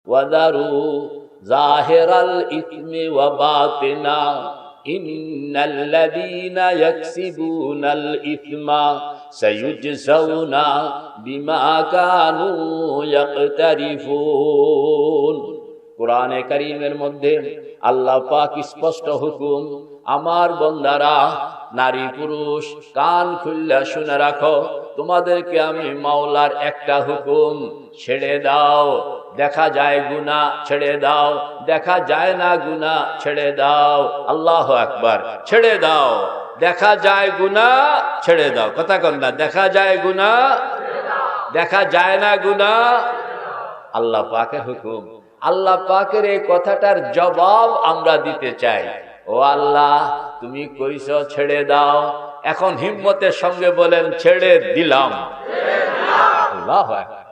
ওয়াদারু জাহিরাল ইসমি ওয়া বাতিনা ইন্নাল্লাযীনা ইয়াকসিবুনাল ইসমা সায়ুজজাউনা বিমা কানু ইয়াকতারিফুন। কোরআনে কারীমের মধ্যে আল্লাহ পাক স্পষ্ট হুকুম, আমার বান্দারা নারী পুরুষ কান খুলে শুনে রাখো, তোমাদেরকে আমি মাওলার একটা হুকুম, ছেড়ে দাও। দেখা যায় গুনাহ, ছেড়ে দাও। দেখা যায় না গুনাহ, ছেড়ে দাও। আল্লাহু আকবার। ছেড়ে দাও। দেখা যায় গুনাহ, ছেড়ে দাও। কথা কন না, দেখা যায় গুনাহ, দেখা যায় না গুনাহ। আল্লাহ পাকের হুকুম। আল্লাহ পাকের এই কথাটার জবাব আমরা দিতে চাই। ও আল্লাহ, তুমি কইছো ছেড়ে দাও, এখন হিম্মতের সঙ্গে বলেন ছেড়ে দিলাম। আল্লাহু আকবার।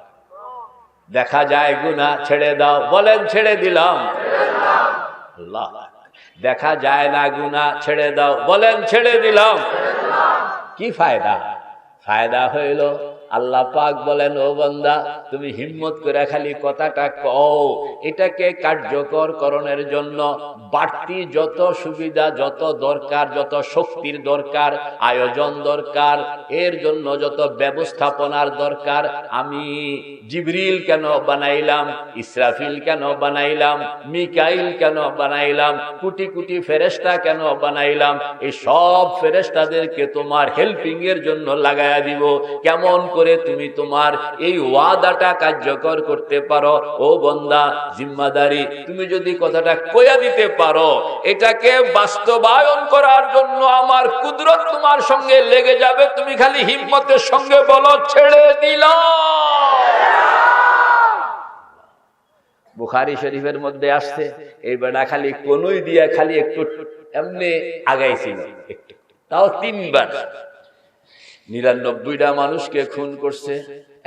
দেখা যায় গুনাহ, ছেড়ে দাও, বলেন ছেড়ে দিলাম। আল্লাহ। দেখা যায় না গুনাহ, ছেড়ে দাও, বলেন ছেড়ে দিলাম। কি ফায়দা? ফায়দা হইল আল্লাহ পাক বলেন, ও বান্দা তুমি হিম্মত করে খালি কথাটা কও, এটাকে কার্যকর করণের জন্য বাড়তি যত সুবিধা, যত দরকার, যত শক্তির দরকার, আয়োজন দরকার, এর জন্য যত ব্যবস্থাপনার দরকার, আমি জিবরিল কেন বানাইলাম, ইসরাফিল কেন বানাইলাম, মিকাইল কেন বানাইলাম, কোটি কোটি ফেরেশতা কেন বানাইলাম, এই সব ফেরেশতাদেরকে তোমার হেল্পিং এর জন্য লাগায়া দিব। কেমন করে তুমি তোমার এই ওয়াদাটা কার্যকর করতে পারো? ও বান্দা, জিম্মাদারি তুমি যদি কথাটা কইয়া দিতে পারো, এটাকে বাস্তবায়ন করার জন্য আমার কুদরত তোমার সঙ্গে লেগে যাবে। তুমি খালি হিম্মতের সঙ্গে বলো ছেড়ে দিলাম। বুখারী শরীফের মধ্যে আসছে, এই বেটা খালি কোনই দিয়া খালি একটু এমনি আগাইছিল, একটু, তাও 3 বার। 99টা মানুষকে খুন করছে।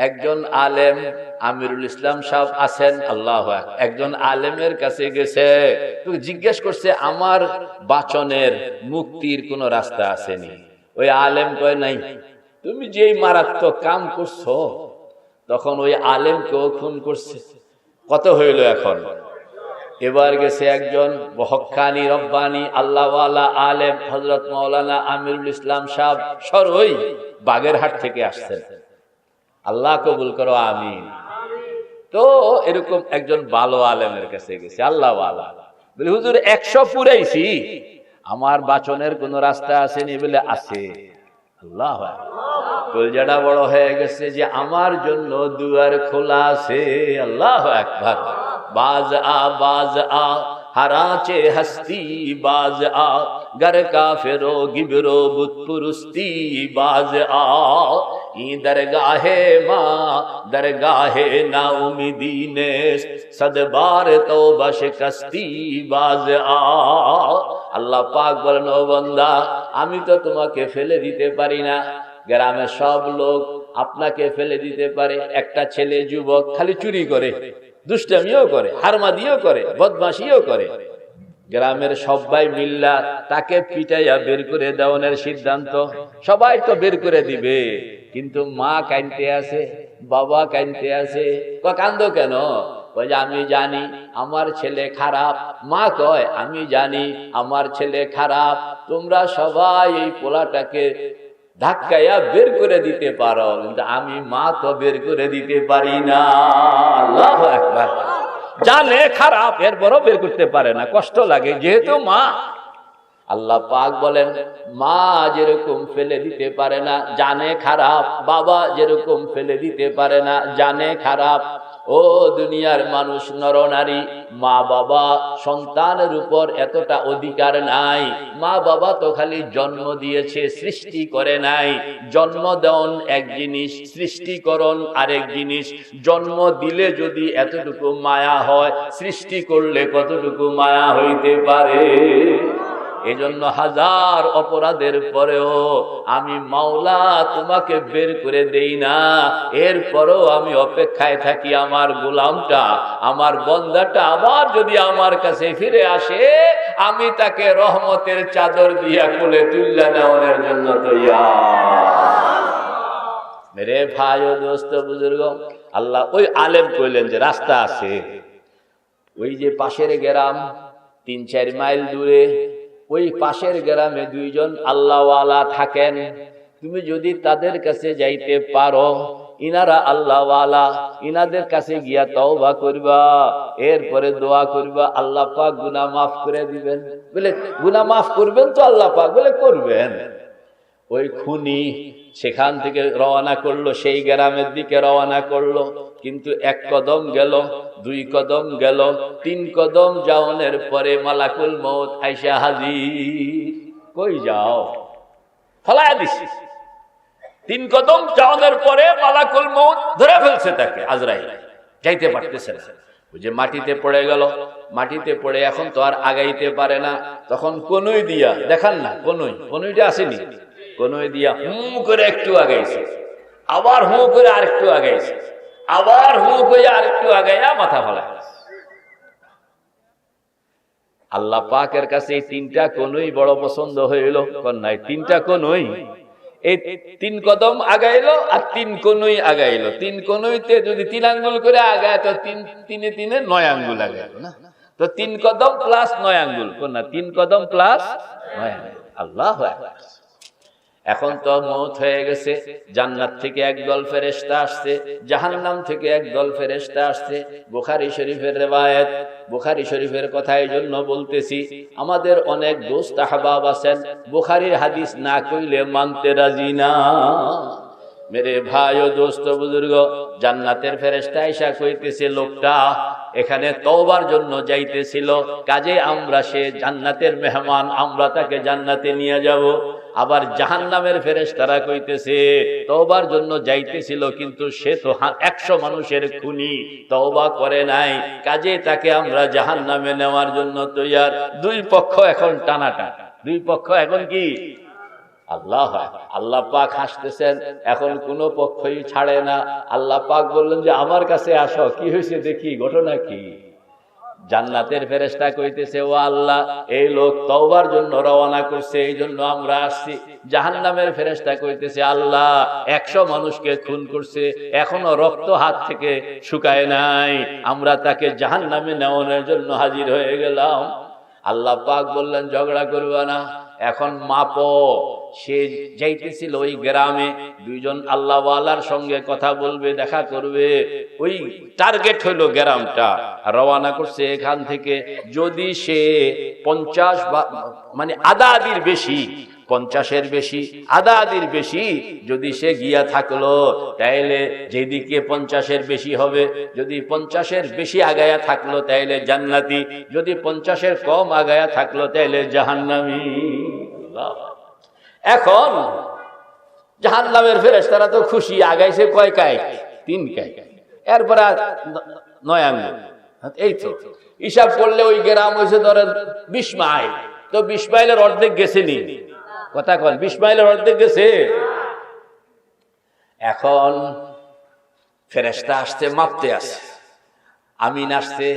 একজন আলেম আমিরুল ইসলাম সাহেব আছেন, আল্লাহু আকবার, একজন আলেমের কাছে গেছে, জিজ্ঞেস করছে আমার বাঁচনের মুক্তির কোন রাস্তা আসেনি? ওই আলেম কয় নাই। তুমি যেই মারাত্মক কাম করছো, তখন ওই আলেমকেও খুন করছে। কত হইল এখন? এবার গেছে একজন হক্কানি রব্বানি আল্লাহওয়ালা আলেম হযরত মাওলানা আমিরুল ইসলাম সাহেব, সরই বাগেরহাট থেকে আসছেন। আল্লাহ কবুল করো, আমিন। তো এরকম একজন ভালো আলেমের কাছে গেছে, আল্লাহওয়ালা, বলে হুজুর 100 পুরাইছি, আমার বাঁচনের কোন রাস্তা আসেনি? বলে আছে। আল্লাহু আকবার। কলজাটা বড় হয়ে গেছে যে আমার জন্য দুয়ার খোলা আছে। আল্লাহু আকবার। बाज आ हराचे हस्ती बाज आ गर काफिरो गिबरो बुत पुरुस्ती बाज आ ई दरगाहे माँ दरगाहे ना उम्मीदी ने सदबार तौबा शिकस्ती बाज आ। আল্লাহ পাক বলেন, ও বান্দা, আমি তো তোমাকে ফেলে দিতে পারি না। গ্রামের সব লোক আপনাকে ফেলে দিতে পারে। একটা ছেলে যুবক খালি চুরি করে, দুষ্টামিও করে, হারমাদিও করে, বদমাশিও করে, গ্রামের সবাই মিল্লা তাকে পিটাইয়া বের করে দেওয়ার সিদ্ধান্ত। সবাই তো বের করে দিবে, কিন্তু মা কাঁদতে আছে, বাবা কাঁদতে আছে। কান্দো কেন? বলে আমি জানি আমার ছেলে খারাপ। মা কয় আমি জানি আমার ছেলে খারাপ, তোমরা সবাই এই পোলাটাকে ধাক্কাইয়া বের করে দিতে পারো, কিন্তু আমি মা তো বের করে দিতে পারি না। আল্লাহু আকবার। জানে খারাপ, এরপরও বের করতে পারে না, কষ্ট লাগে, যেহেতু মা। আল্লাহ পাক বলেন, মা যেরকম ফেলে দিতে পারে না, জানে খারাপ, বাবা যেরকম ফেলে দিতে পারে না, জানে খারাপ। ও দুনিয়ার মানুষ, নরনারী, মা বাবা সন্তানের উপর এতটা অধিকার নাই। মা বাবা তো খালি জন্ম দিয়েছে, সৃষ্টি করে নাই। জন্ম দেওয়ান এক জিনিস, সৃষ্টিকরণ আরেক জিনিস। জন্ম দিলে যদি এতটুকু মায়া হয়, সৃষ্টি করলে কতটুকু মায়া হইতে পারে? এজন্য হাজার অপরাধের পরেও আমি মাওলা তোমাকে বের করে দেই না। এরপরও আমি অপেক্ষায় থাকি আমার গোলামটা, আমার বান্দাটা আবার যদি আমার কাছে ফিরে আসে, আমি তাকে রহমতের চাদর দিয়া কোলে তুলে নেওয়ার জন্য তৈয়ার। মেরে ভাই ও দোস্ত বুজুর্গ, আল্লাহ ওই আলেম কইলেন যে রাস্তা আছে। ওই যে পাশের গ্রাম 3-4 মাইল দূরে, ওই পাশের গ্রামে 2 জন আল্লাহওয়ালা থাকেন। তুমি যদি তাদের কাছে যাইতে পারো, ইনারা আল্লাহওয়ালা, ইনাদের কাছে গিয়া তওবা করবা, এরপরে দোয়া করবা, আল্লাহ পাক গুনাহ মাফ করে দিবেন। বলে গুনাহ মাফ করবেন তো আল্লাহ পাক? বলে করবেন। ওই খুনি সেখান থেকে রওনা করলো, সেই গ্রামের দিকে রওনা করলো। কিন্তু 1 কদম গেল, 2 কদম গেল, 3 কদম যাওয়ার পরে মালাকুল মউত আইসা হাজির। কই যাও? ফলায়া দিছি। 3 কদম যাওয়ার পরে মালাকুল মউত ধরে ফেলছে তাকে, আজরাইল, যাইতে পারতেছে না। ওই যে মাটিতে পড়ে গেল, মাটিতে পড়ে এখন তো আর আগাইতে পারে না। তখন কনুই দিয়া, দেখান না কনুইটা আসেনি, কনুই দিয়া করে একটু আগাইছে, আবার করে আরেকটু আগাইছে, আবার করে আরেকটু আগাইয়া মাথা ফেলা। আল্লাহ পাকের কাছে এই 3টা কনুই বড় পছন্দ হইল। কন্যায় 3টা কনুই, এই 3 কদম আগাইলো আর 3 কনুই আগাইলো। 3 কনুইতে যদি 3 আঙ্গুল করে আগায় তো 3 9 আঙ্গুল আগাইলো না। তো 3 কদম প্লাস 9 আঙ্গুল, কন্যা 3 কদম প্লাস 9 আঙ্গুল। আল্লাহু আকবার। এখন তো মওত হয়ে গেছে। জান্নাত থেকে একদল ফেরেশতা আসছে, জাহান্নাম থেকে একদল ফেরেশতা আসছে। বুখারী শরীফের রিওয়ায়াত, বুখারী শরীফের কথা এই জন্য বলতেছি, আমাদের অনেক দোস্ত আহবাব আছেন বুখারীর হাদিস না কইলে মানতে রাজি না। মেরে ভাই ও দোস্ত বুজুর্গ, জান্নাতের ফেরেশতা আয়েশা কইতেছে লোকটা এখানে তওবার জন্য যাইতেছিল, কাজে আমরা সে জান্নাতের মেহমান, আমরা তাকে জান্নাতে নিয়ে যাব। আবার জাহান্নামের ফেরেশতারা কইতেছে তওবার জন্য যাইতেছিল, কিন্তু সে তো 100 মানুষের খুনি, তওবা করে নাই, কাজে তাকে আমরা জাহান্নামে নেওয়ার জন্য তৈয়ার। 2 পক্ষ এখন টানাটানি, 2 পক্ষ এখন কি? আল্লাহ পাক হাসতেছেন, এখন কোন পক্ষই ছাড়ে না। আল্লাহ পাক বললেন যে আমার কাছে আসো, কি হয়েছে দেখি, ঘটনা কি? জান্নাতের ফেরেশতা কইতেছে ও আল্লাহ, এই লোক তওবার জন্য রওনা করছে, এই জন্য আমরা আসছি। জাহান্নামের ফেরেশতা কইতেছে আল্লাহ 100 মানুষকে খুন করছে, এখনো রক্ত হাত থেকে শুকায় নাই, আমরা তাকে জাহান্নামে নেওয়ানোর জন্য হাজির হয়ে গেলাম। আল্লাহ পাক বললেন ঝগড়া করবা না, এখন মাপো। সে যাইতেছিল ওই গ্রামে, 2 জন আল্লাহওয়ালার সঙ্গে কথা বলবে, দেখা করবে। ওই টার্গেট হইল গ্রামটা, রওনা করছে এখান থেকে। যদি সে 50 মানে আধা আদির বেশি, 50-এর বেশি, আধা আদির বেশি যদি সে গিয়া থাকলো, তাইলে যেদিকে 50-এর বেশি হবে, যদি 50-এর বেশি আগায়া থাকলো তাইলে জান্নাতি, যদি 50-এর কম আগায়া থাকলো তাইলে জাহান্নামী। এখন জাহান্নামের ফেরেশতারা তো খুশি, আগাইছে কয় কায়? 3 কায়, এরপরে 9 আঙ্গুল। এই তো হিসাব করলে ওই গ্রাম হয়েছে ধরেন 20 মাইল, তো 20 মাইলের অর্ধেক গেছেনি, কথা কন, 20 মাইলের অর্ধেক গেছে। এখন ফেরেশতা আসছে, মাপতে আসছে, আমিন আসছে,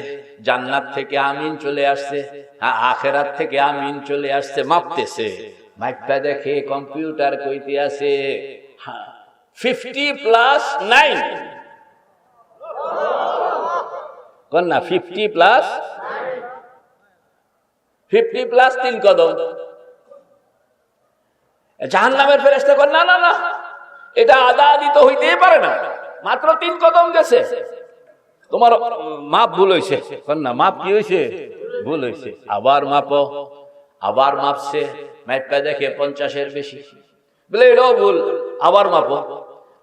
জান্নাত থেকে আমিন চলে আসছে, আখিরাত থেকে আমিন চলে আসছে, মাপতেছে। মাইপটা দেখে কম্পিউটার কইতে আছে 50 + 9, কোন না 50 + 3 কদম। জাহান্নামের ফেরেশতা কয় না না না, এটা আদা আদি তো হইতেই পারে না, মাত্র 3 কদম গেছে, তোমার মাপ ভুল হইছে। কোন না মাপ কি হইছে? ভুল হইছে। আবার মাপো, আবার মাপছে, মাইপটা দেখে 50-এর বেশি, বলে এটাও ভুল, আবার মাপো,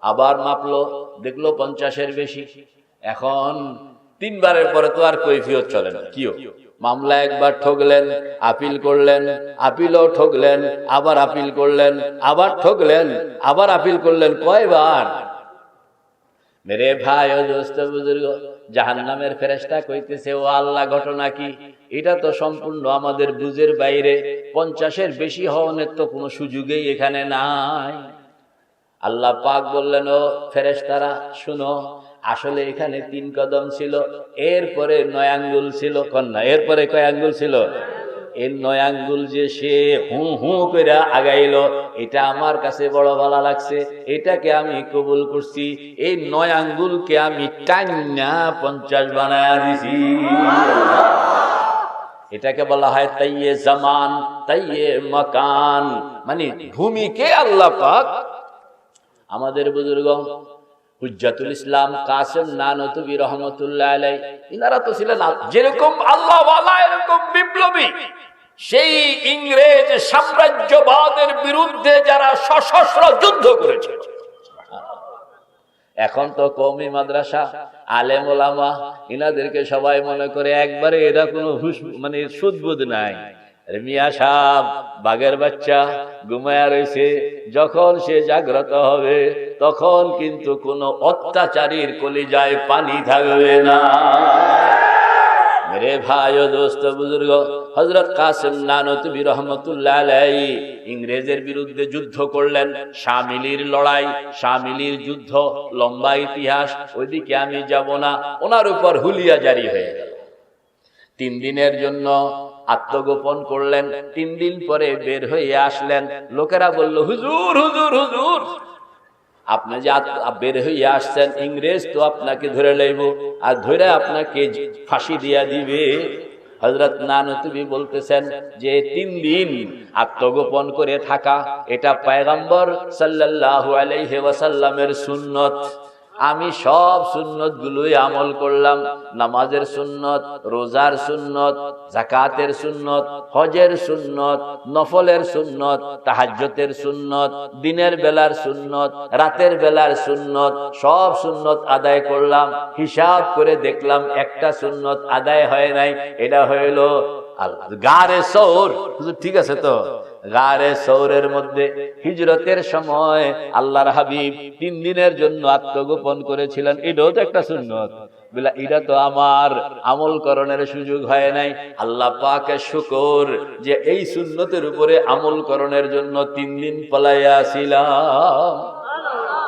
আবার মাপলো, দেখলো 50-এর বেশি। এখন 3 বারের পরে তো আর কৈফিয়ত চলে না। কিও মামলা একবার ঠকলেন, আপিল করলেন, আপিলও ঠকলেন, আবার আপিল করলেন, আবার ঠকলেন, আবার আপিল করলেন, কয়বার? মেরে ভাই ও দোস্ত বুজুর্গ, জাহান্নামের ফেরেশতা কইতেছে ও আল্লাহ ঘটনা কি? এটা তো সম্পূর্ণ আমাদের বুঝের বাইরে, 50-এর বেশি হওয়ার তো কোনো সুযোগই এখানে নাই। আল্লাহ পাক বললেন ও ফেরেশতারা শুনো, আসলে এখানে 3 কদম ছিল, এরপরে 9 আঙ্গুল ছিল। কন্যা এরপরে কয় আঙ্গুল ছিল? এই 9 আঙ্গুল যে সে হু হু করে আগাইলো, এটা আমার কাছে বড় ভালো লাগছে, এটাকে আমি কবুল করছি। এই 9 আঙ্গুলকে আমি টান্না 50 বানায়া দিছি। এটাকে বলা হয় তাইয়ে জামান, তাইয়ে মাকান, মানে ভূমিকে আল্লাহ পাক আমাদের বুজুর্গ হুজ্জাতুল ইসলাম কাসেম নানতুবি রহমতুল্লাহ আলাইহি, ইনারা তো ছিলেন যেরকম আল্লাহ ওয়ালা এরকম বিপ্লবী। সেই ইংরেজ সাম্রাজ্যবাদের বিরুদ্ধে যারা সশস্ত্র যুদ্ধ করেছে। এখন তো কওমি মাদ্রাসা, আলেম ওলামা, ইনাদেরকে সবাই মনে করে একবারে এরা কোনো হুশ মানে সুদবুদ নাই। মিয়া সাহেব বাঘের বাচ্চা ঘুমায়া রয়েছে, যখন সে জাগ্রত হবে তখন কিন্তু কোনো অত্যাচারীর কলিজায় পানি থাকবে না। মেরে ভাই ও দোস্ত বুজুর্গ, হযরত কাসেম নানতুবি রহমতুল্লাহ আলাইহি ইংরেজের বিরুদ্ধে যুদ্ধ করলেন। শামিলির লড়াই, শামিলির যুদ্ধ, লম্বা ইতিহাস, ওইদিকে আমি যাব না। ওনার উপর হুলিয়া জারি হয়ে গেল। 3 দিনের জন্য আত্মগোপন করলেন। 3 দিন পরে বের হয়ে আসলেন। লোকেরা বলল, হুজুর হুজুর হুজুর, আপনি যে বের হয়ে আসছেন, ইংরেজ তো আপনাকে ধরে লইব, আর ধরে আপনাকে ফাঁসি দিয়া দিবে। হযরত নানতুবি বলতেছেন যে 3 দিন আত্মগোপন করে থাকা এটা পয়গম্বর সাল্লাল্লাহু আলাইহি ওয়াসাল্লামের সুন্নত। আমি সব সুন্নত গুলোই আমল করলাম। নামাজের সুন্নত, রোজার সুন্নত, যাকাতের সুন্নত, হজের সুন্নত, নফলের সুন্নত, তাহাজ্জুদের সুন্নত, দিনের বেলার সুন্নত, রাতের বেলার সুন্নত, সব সুন্নত আদায় করলাম। হিসাব করে দেখলাম একটা সুন্নত আদায় হয় নাই। এটা হইল গারে সৌর। ঠিক আছে তো? গারে সৌরের মধ্যে হিজরতের সময় আল্লাহর হাবিব 3 দিনের জন্য আত্মগোপন করেছিলেন। এটাও তো একটা সুন্নত। বলে এটা তো আমার আমল করণের সুযোগ হয় নাই। আল্লাহ পাকের শুকর যে এই সুন্নতের উপরে আমল করণের জন্য 3 দিন পলাইয়া ছিলাম।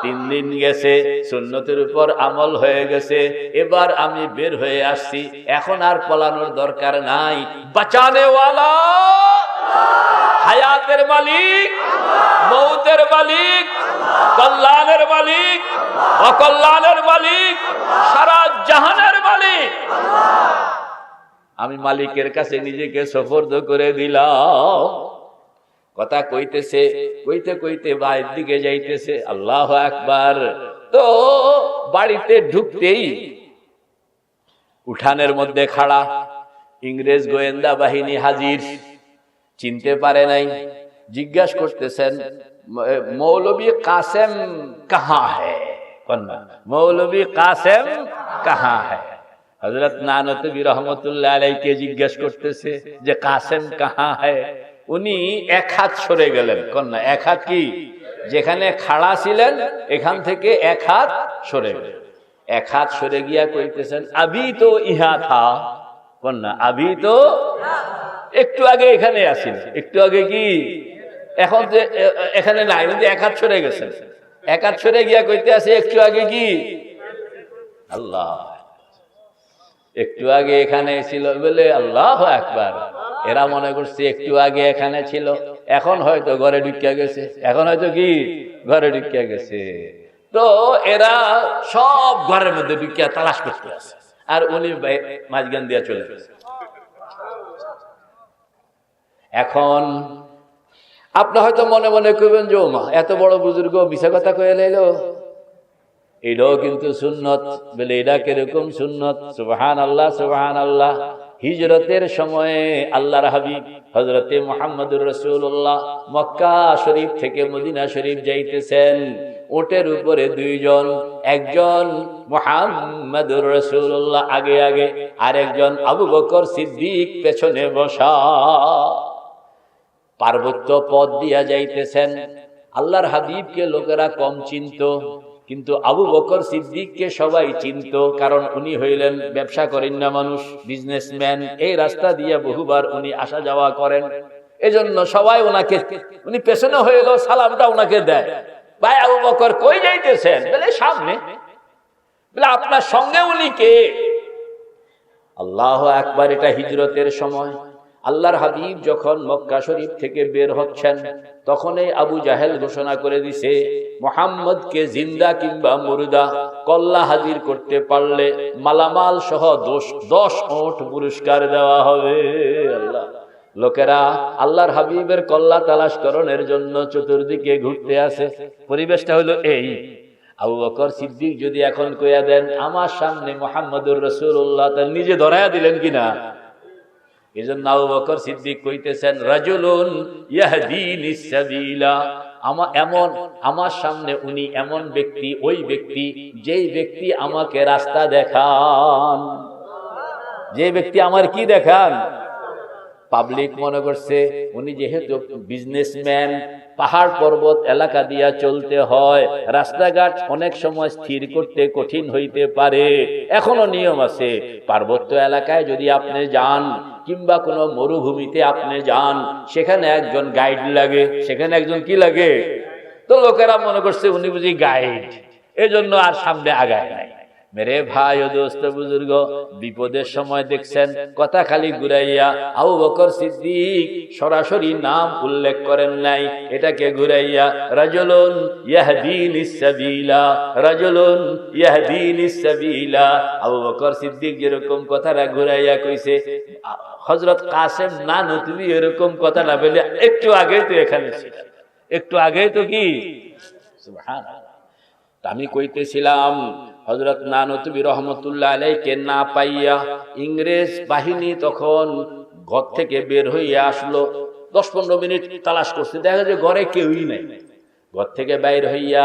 3 দিন গেছে, সুন্নতের উপর আমল হয়ে গেছে। এবার আমি বের হয়ে আসছি, এখন আর পলানোর দরকার নাই। বাঁচানে ওয়ালা, হায়াতের মালিক, মৌতের মালিক, কল্যাণের মালিক, অকল্যাণের মালিক, সারা জাহানের মালিক। আমি মালিকের কাছে নিজেকে সুপর্দ করে দিলাম। কথা কইতেছে, কইতে কইতে বাড়ির দিকে যাইতেছে। আল্লাহু আকবার। তো বাড়িতে ঢুকতেই উঠানের মধ্যে খাড়া ইংরেজ গোয়েন্দা বাহিনী হাজির। চিনতে পারে নাই। জিজ্ঞাসা করতেছেন, মৌলভী কাসেম কাহা হ্যায়? মৌলভী কাসেম কাহা হ্যায়? হযরত নানতুবি রহমতুল্লাহ আলাইহিকে জিজ্ঞাসা করতেছে যে কাসেম কাহা হ্যায়? উনি 1 হাত সরে গেলেন। কন্যা 1 হাত কি? যেখানে খাড়া ছিলেন এখান থেকে 1 হাত সরে গেলেন। 1 হাত সরে গিয়া কইতেছেন, আবি তো ইহা থা। কন্যা আবি তো, একটু আগে এখানে আসিল। একটু আগে কি? এখন যে এখানে নাই, কিন্তু 1 হাত সরে গেছেন। 1 হাত সরে গিয়া কইতে আছে একটু আগে কি? আল্লাহ, একটু আগে এখানে ছিল বলে আল্লাহু আকবার। এরা মনে করছে একটু আগে এখানে ছিল, এখন হয়তো ঘরে ঢুকিয়া গেছে। এখন হয়তো কি? ঘরে ঢুকিয়া গেছে। তো এরা সব ঘরের মধ্যে ঢুকিয়া তালাশ করতে আছে, আর উনি মাঝখান দিয়া চলে গেছে। এখন আপনি হয়তো মনে মনে কইবেন যে ওমা, এত বড় বুজুর্গ মিছা কথা কয়ে লাইলো। এটাও কিন্তু সুন্নত। বলে এটা কিরকম সুন্নত? সুবহানাল্লাহ, সুবহানাল্লাহ। হিজরতের সময়ে আল্লাহর হাবিব হযরতে মুহাম্মদুর রাসূলুল্লাহ মক্কা শরীফ থেকে মদিনা শরীফ যাইতেছেন। ওটের উপরে 2 জন, একজন মুহাম্মদুর রাসূলুল্লাহ আগে আগে, আর একজন আবু বকর সিদ্দিক পেছনে বসা। পার্বত্য পথ দিয়া যাইতেছেন। আল্লাহর হাবিবকে লোকেরা কম চিনত, কিন্তু আবু বকর সিদ্দিককে সবাই চিনত, কারণ উনি হইলেন ব্যবসা করেন না মানুষ, বিজনেসম্যান। এই রাস্তা দিয়ে বহুবার উনি আসা যাওয়া করেন। এজন্য সবাই ওনাকে, উনি পেছনে হইল, সালামটা ওনাকে দেয়। ভাই আবু বকর কই যাইতেছেন? বলে সামনে। বলে আপনার সঙ্গে উনি কে? আল্লাহু আকবার। এটা হিজরতের সময়। আল্লাহর হাবিব যখন মক্কা শরীফ থেকে বের হচ্ছেন, তখনই আবু জাহেল ঘোষণা করে দিছে, মুহাম্মদকে জিন্দা কিংবা মুর্দা কল্লা হাজির করতে পারলে মালামাল সহ 10 ওট পুরস্কার দেওয়া হবে। আল্লাহ, লোকেরা আল্লাহর হাবিবের কল্লা তালাশ করণের জন্য চতুর্দিকে ঘুরতে আছে। পরিবেশটা হলো এই, আবু বকর সিদ্দিক যদি এখন কইয়া দেন আমার সামনে মুহাম্মদুর রাসূলুল্লাহ, তার নিজে ধরায়া দিলেন কিনা? এজন্য আবু বকর সিদ্দিক কইতেছেন, রাজুলুন ইয়াহদিনিস সাবিলা, আমার সামনে উনি এমন ব্যক্তি, ওই ব্যক্তি যেই ব্যক্তি আমাকে রাস্তা দেখান, যে ব্যক্তি আমার কি দেখান। পাবলিক মনে করছে উনি যেহেতু বিজনেসম্যান, পাহাড় পর্বত এলাকা দিয়া চলতে হয়, রাস্তাঘাট অনেক সময় স্থির করতে কঠিন হইতে পারে, এখনো নিয়ম আছে। পার্বত্য এলাকায় যদি আপনি যান কিংবা কোনো মরুভূমিতে আপনি যান, সেখানে একজন গাইড লাগে, সেখানে একজন কি লাগে। তো লোকেরা মনে করছে উনি বুঝি গাইড, এজন্য আর সামনে আগায় নাই। মেরে ভাই ও দোস্ত বুজুর্গ, বিপদের সময় দেখছেন কথা খালি ঘুরাইয়া আবু বকর সিদ্দিক সরাসরি নাম উল্লেখ করেন নাই, এটাকে ঘুরাইয়া রাজুলুন ইয়াহদিনিস সাবিলা, রাজুলুন ইয়াহদিনিস সাবিলা। আবু বকর সিদ্দিক যেরকম কথাটা ঘুরাইয়া কইছে, হযরত কাসেম নানতুবি এরকম কথাটা বলে একটু আগেই তো এখানে ছিল, একটু আগেই তো কি সুবহানাল্লাহ। আমি কইতেছিলাম হযরত নানতুবি রহমতুল্লাহ আলাইহিকে না পাইয়া ইংরেজ বাহিনী তখন ঘর থেকে বের হইয়া আসলো। 10-15 মিনিট তালাশ করছে, দেখা যায় ঘরে কেউই নাই। ঘর থেকে বাইর হইয়া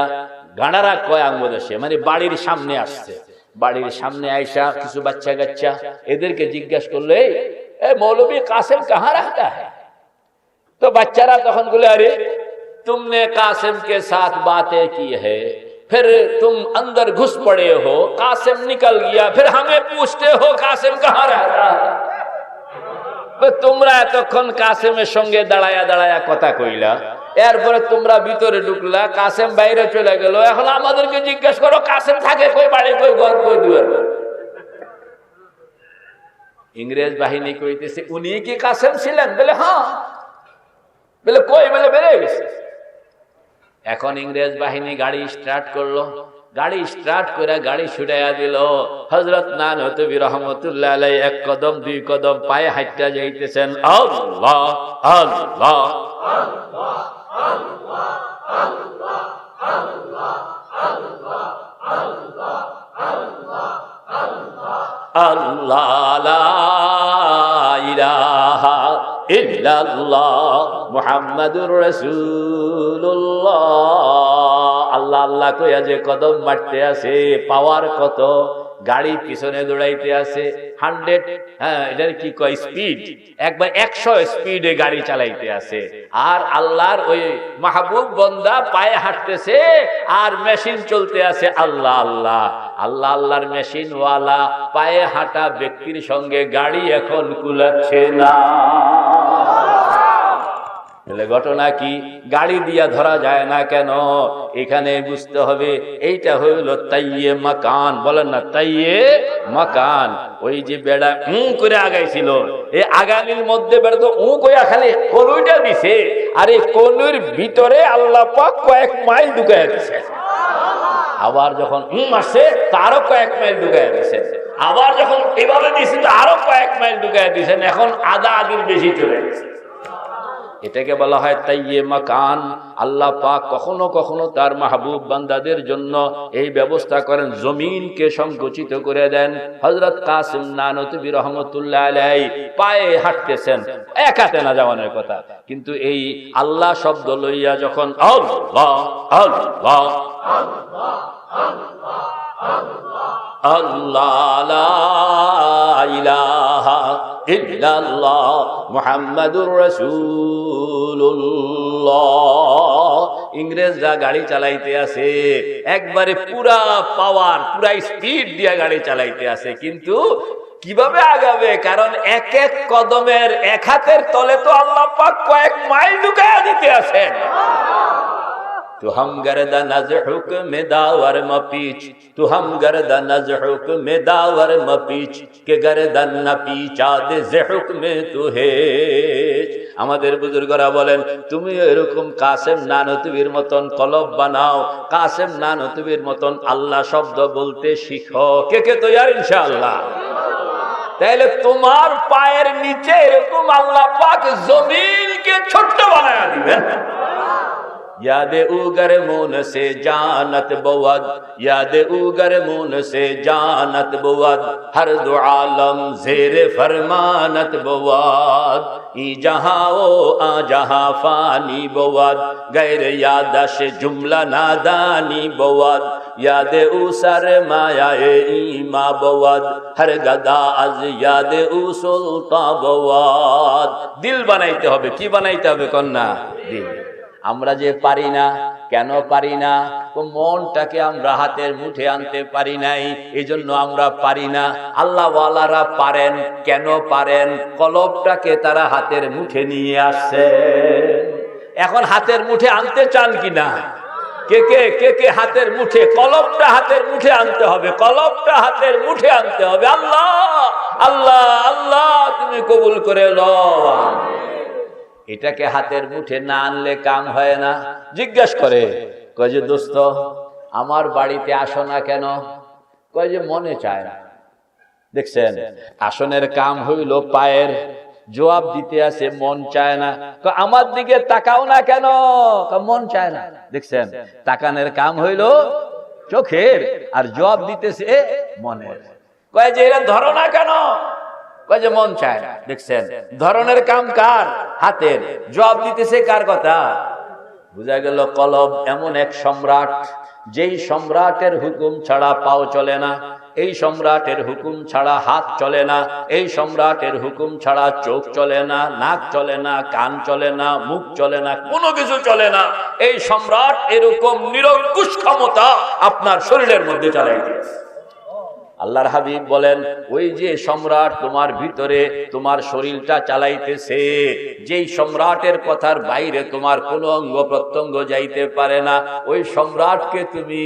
গাড়ারা কয় আঙ্গদেশে, মানে বাড়ির সামনে আসছে। বাড়ির সামনে আইসা কিছু বাচ্চা কাচ্চা এদেরকে জিজ্ঞাসা করলো, এই মৌলভী কাসেম কাহা রাখতা হ্যায়? তো বাচ্চারা তখন বলে, আরে तुमने कासिम के साथ बातें की है, फिर तुम अंदर घुस पड़े हो, कासिम निकल गया, फिर हमें पूछते हो कासिम कहाँ रहता है। তোমরা এতক্ষণ কাসেমের সঙ্গে দাঁড়ায়া দাঁড়ায়া কথা কইলা, এরপরে তোমরা ভিতরে ঢুকলা, কাসেম বাইরে চলে গেল, এখন আমাদেরকে জিজ্ঞেস করো কাসেম থাকে কই, বাড়ি কই, ঘর কই, দুয়ার কই। ইংরেজ বাহিনী কইতেছে, উনি কি কাসেম ছিলেন? বলে হ্যাঁ। বলে কই? বলে বেড়ে গেছে। এখন ইংরেজ বাহিনী গাড়ি স্টার্ট করলো, গাড়ি স্টার্ট করে গাড়ি ছুটাইয়া দিল। হযরত নানতুবি রহমতুল্লাহ আলাইহি 1 কদম 2 কদম পায়ে হাঁটতে যাইতেছেন, আল্লাহ আল্লাহ আল্লাহ আল্লাহ আল্লাহ আল্লাহ আল্লাহ আল্লাহ আল্লাহ আল্লাহ লা ইলাহা ইল্লাল্লাহ মুহাম্মাদুর রাসূলুল্লাহ। আল্লাহ আল্লাহ কইয়া যে কদম মারতে আছে, পাওয়ার কত, গাড়ি পিছনে দৌড়াইতে আছে 100, হ্যাঁ এটার কি কয় স্পিড, একবার 100 স্পিডে গাড়ি চালাইতে আছে। আর আল্লাহর ওই মাহবুব বান্দা পায়ে হাঁটতেছে আর মেশিন চলতে আছে আল্লাহ আল্লাহ আল্লাহ। আল্লাহর মেশিন ওয়ালা পায়ে হাঁটা ব্যক্তির সঙ্গে গাড়ি এখন কুলাচ্ছে না। ঘটনা কি? গাড়ি দিয়া ধরা যায় না কেন? এখানে বুঝতে হবে এইটা হইল তাইয়ে মাকান। বলেন না তাইয়ে মাকান। ওই যে বেড়া করে আগাইছিল, এই আগানির মধ্যে বেড়া তো কইয়া খালি কনুইটা দিছে, আর এই কনুর ভিতরে আল্লাহ পাক কয়েক মাইল ঢুকাইয়া দিছে। আবার যখন আসে তারও কয়েক মাইল ঢুকাইয়া দিছে, আবার যখন এভাবে দিছে তো আরো কয়েক মাইল ঢুকাইয়া দিছেন, এখন আধা আদির বেশি চলে গেছে। এটাকে বলা হয় তাইয়ে মাকান। আল্লাহ পাক কখনো কখনো তার মাহবুব বান্দাদের জন্য এই ব্যবস্থা করেন, জমিনকে সংকুচিত করে দেন। হযরত কাসিম নানতুবি রহমতুল্লাহ আলাইহি পায়ে হাঁটতেছেন, এক হাতে না যাওয়ানোর কথা, কিন্তু এই আল্লাহ শব্দ লইয়া যখন আল্লাহ আল্লাহ আল্লাহ আল্লাহ আল্লাহ লা ইলাহা ইল্লাল্লাহ মুহাম্মাদুর রাসূলুল্লাহ। ইংরেজরা গাড়ি চালাইতে আছে, একবারে পুরা পাওয়ার, পুরা স্পিড দিয়ে গাড়ি চালাইতে আছে, কিন্তু কিভাবে আগাবে? কারণ এক এক কদমের এক হাতের তলে তো আল্লাহ পাক কয়েক মাইল ঢুকাইয়া দিতে আছেন। तू हम गर्दन अज हुक्म दावर मपीच, तू हम गर्दन अज हुक्म दावर मपीच, के गर्दन न पीछा दे जे हुक्म तू है। আমাদের বুজুর্গরা বলেন তুমি এরকম কাসেম নানতুবির মতন কলব বানাও, কাসেম নানতুবির মতন আল্লাহ শব্দ বলতে শিখো। কে কে তৈয়ার ইনশাআল্লাহ? তাহলে তোমার পায়ের নিচে এরকম আল্লাহ পাক জমিনকে ছোট্ট বানায়া দিবেন। यादे उगर मुन से जानत बवद, यादे उगर मुन से जानत बवद, हर दो आलम जेरे फरमानत बवद, ई जहां ओ आ जहां फानी बवद, गैर यादश जुमला नादानी बवद, यादे उसर माया ईमा बवद, हर गदा अज यादे उ सुल्ता बवद। दिल बनाइते होबे, की बनाइते होबे कन्ना? दिल। আমরা যে পারি না, কেন পারি না? মনটাকে আমরা হাতের মুঠে আনতে পারি নাই, এজন্য আমরা পারি না। আল্লাহওয়ালারা পারেন, কেন পারেন? কলবটাকে তারা হাতের মুঠে নিয়ে আসছে। এখন হাতের মুঠে আনতে চান কিনা? কে কে কে কে হাতের মুঠে, কলবটা হাতের মুঠে আনতে হবে, কলবটা হাতের মুঠে আনতে হবে। আল্লাহ আল্লাহ আল্লাহ তুমি কবুল করে লও। এটাকে হাতের মুঠে না আনলে কাম হয় না। জিজ্ঞাসা করে, কয় যে দোস্ত আমার বাড়িতে আসো না কেন? কয় যে মনে চায় না। দেখছেন, আসনের কাম হইল পায়ের, জবাব দিতে আছে মন চায় না। আমার দিকে তাকাও না কেন? মন চায় না। দেখছেন, তাকানের কাম হইল চোখের, আর জবাব দিতেছে মনের। কয় যে এরা ধরো না কেন? কয় যে মন চায় না। দেখছেন, ধরনের কাম কার? হাতের। জবাব দিতেছে কার কথা? বুঝা গেল কলব এমন এক সম্রাট, যেই সম্রাটের হুকুম ছাড়া পাও চলে না, এই সম্রাটের হুকুম ছাড়া হাত চলে না, এই সম্রাটের হুকুম ছাড়া চোখ চলে না, নাক চলে না, কান চলে না, মুখ চলে না, কোনো কিছু চলে না। এই সম্রাট এরকম নিরঙ্কুশ ক্ষমতা আপনার শরীরের মধ্যে চালাইতেছে। আল্লাহর হাবিব বলেন, ওই যে সম্রাট তোমার ভিতরে তোমার শরীরটা চালাইতেছে, যেই সম্রাটের কথার বাইরে তোমার কোনো অঙ্গ প্রত্যঙ্গ যাইতে পারে না, ওই সম্রাটকে তুমি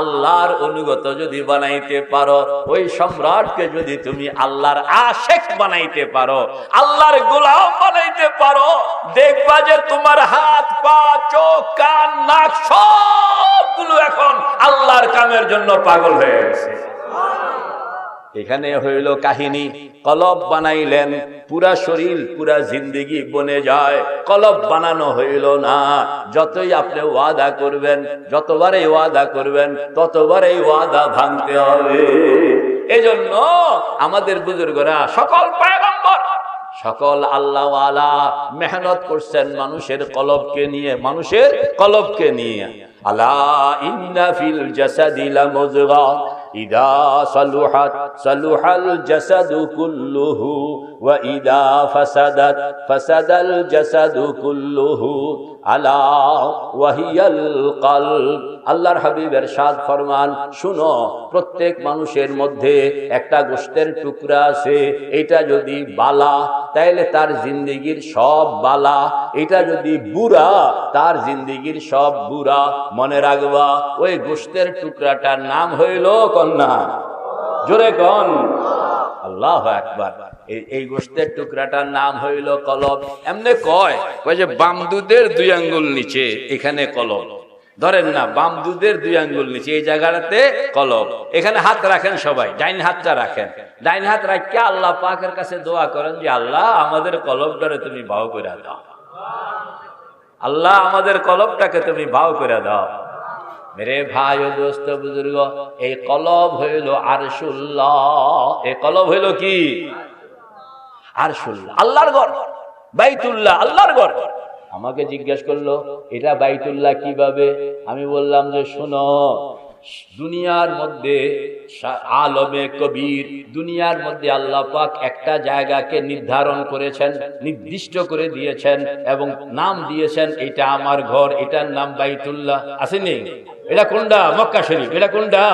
আল্লাহর অনুগত যদি বানাইতে পারো, ওই সম্রাটকে যদি তুমি আল্লাহর আশিক বানাইতে পারো, আল্লাহর গোলাম বানাইতে পারো, দেখবা যে তোমার হাত পা চোখ কান নাক সবগুলো এখন আল্লাহর কামের জন্য পাগল হয়ে গেছে। এখানে হইল কাহিনী, কলব বানাইলেন, পুরা শরীর পুরা জিন্দেগি বনে যায়। কলব বানানো হইল না। যতই আপনি ওয়াদা করবেন, যতবারই ওয়াদা করবেন, ততবারই ওয়াদা ভাঙতে হবে। এজন্য আমাদের বুজুর্গরা, সকল পয়গম্বর, সকল আল্লাহওয়ালা মেহনত করছেন মানুষের কলবকে নিয়ে, মানুষের কলবকে নিয়ে। আলা ইন্না ফিল জাসাদি লামুযগা ইদা সালুহাত সালুহাল জাসাদু কুল্লুহু ওয়া ইদা ফাসাদাত ফাসাদাল জাসাদু কুল্লুহু আলা ওয়াহিয়াল কলব। আল্লাহর হাবিব ইরশাদ ফরমান, শুনো, প্রত্যেক মানুষের মধ্যে একটা গোশতের টুকরা আছে, এটা যদি বালা তাইলে তার জিন্দেগির সব বালা, এটা যদি বুড়া তার জিন্দেগির সব বুড়া। মনে রাখবা, ওই গোশতের টুকরাটার নাম হইল কন্যা। জোরে কন আল্লাহু আকবার। এই গোশতের টুকরাটার নাম হইল কলব। এমনি কয় যে বাম দুধের 2 আঙ্গুল নিচে এখানে কলব। ধরেন না, বাম দুধের 2 আঙ্গুল নিচে এই জায়গাটাতে কলব। এখানে হাত রাখেন সবাই, ডাইন হাতটা রাখেন। ডাইন হাত রাখিয়া আল্লাহ পাকের কাছে দোয়া করেন যে আল্লাহ আমাদের কলবটারে তুমি ভাও করে দাও, আল্লাহ আমাদের কলবটাকে তুমি ভাও করে দাও। মেরে ভাই ও দোস্ত বুজুর্গ, এই কলব হইল আরশুল্লাহ। এই কলব হইল কি? আরশুল্লাহ, আল্লাহর ঘর, বাইতুল্লাহ, আল্লাহর ঘর। আমাকে জিজ্ঞেস করলো এটা বাইতুল্লাহ কিভাবে? আমি বললাম যে শোনো, দুনিয়ার মধ্যে আলমে কবির, দুনিয়ার মধ্যে আল্লাহ পাক একটা জায়গাকে নির্ধারণ করেছেন, নির্দিষ্ট করে দিয়েছেন এবং নাম দিয়েছেন, এটা আমার ঘর, এটার নাম বাইতুল্লাহ। আসেনি? এটা কোনটা? মক্কা শরীফ। এটা কোনটা?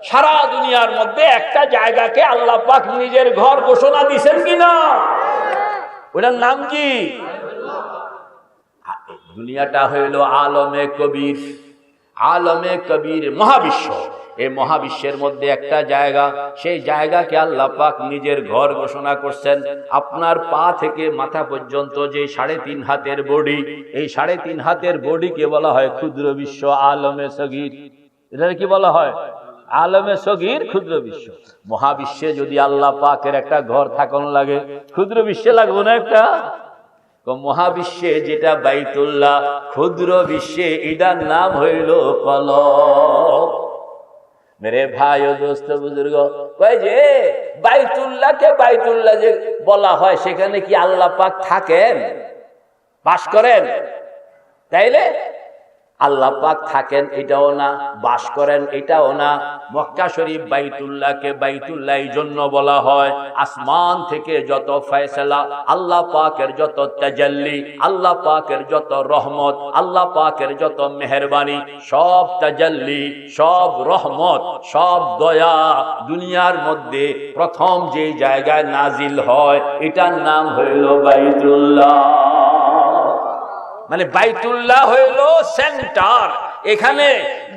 সারা দুনিয়ার মধ্যে একটা জায়গাকে আল্লাহ পাক নিজের ঘর ঘোষণা দিয়েছেন কিনা? ওটার নাম কি? দুনিয়াটা হইল আলমে কবির, আলমে কবির মহাবিশ্ব। এই মহাবিশ্বের মধ্যে একটা জায়গা, সেই জায়গাকে আল্লাহ পাক নিজের ঘর ঘোষণা করছেন। আপনার পা থেকে মাথা পর্যন্ত যে 3.5 হাতের বডি, এই 3.5 হাতের বডিকে বলা হয় ক্ষুদ্র বিশ্ব, আলমে সগীর। এটা কি বলা হয়? আলমে সগীর, ক্ষুদ্র বিশ্ব। মহাবিশ্বে যদি আল্লাহ পাকের একটা ঘর থাকুন লাগে, ক্ষুদ্র বিশ্বে লাগবে না একটা? মহাবিশ্বে যেটা বাইতুল্লাহ, ক্ষুদ্র বিশ্বে এটার নাম হইল কলব। মেরে ভাই ও দোস্ত বুজুর্গ, কয় যে বাইতুল্লাহকে বাইতুল্লাহ যে বলা হয়, সেখানে কি আল্লাহ পাক থাকেন, বাস করেন? তাইলে আল্লাহ পাক থাকেন এটাও না, বাস করেন এটাও না। মক্কা শরীফ বাইতুল্লাহকে বাইতুল্লাহ এই জন্য বলা হয়, আসমান থেকে যত ফয়সালা, আল্লাহ পাকের যত তাজাল্লি, আল্লাহ পাকের যত রহমত, আল্লাহ পাকের যত মেহেরবানি, সব তাজাল্লি, সব রহমত, সব দয়া দুনিয়ার মধ্যে প্রথম যে জায়গায় নাজিল হয়, এটার নাম হইল বাইতুল্লাহ। মানে বাইতুল্লাহ হইল সেন্টার। এখানে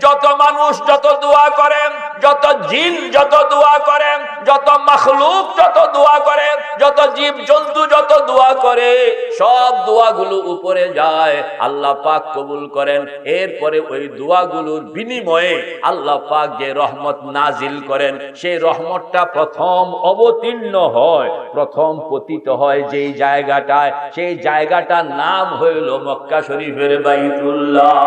যত মানুষ যত দোয়া করেন, যত জিন যত দোয়া করেন, যত মাখলুক যত দোয়া করে, যত জীব জন্তু যত দোয়া করে, সব দোয়াগুলো উপরে যায়, আল্লাহ পাক কবুল করেন। এরপরে ওই দোয়াগুলোর বিনিময়ে আল্লাহ পাক যে রহমত নাজিল করেন, সেই রহমতটা প্রথম অবতীর্ণ হয়, প্রথম পতিত হয় যেই জায়গাটায়, সেই জায়গাটার নাম হইল মক্কা শরীফের বাইতুল্লাহ।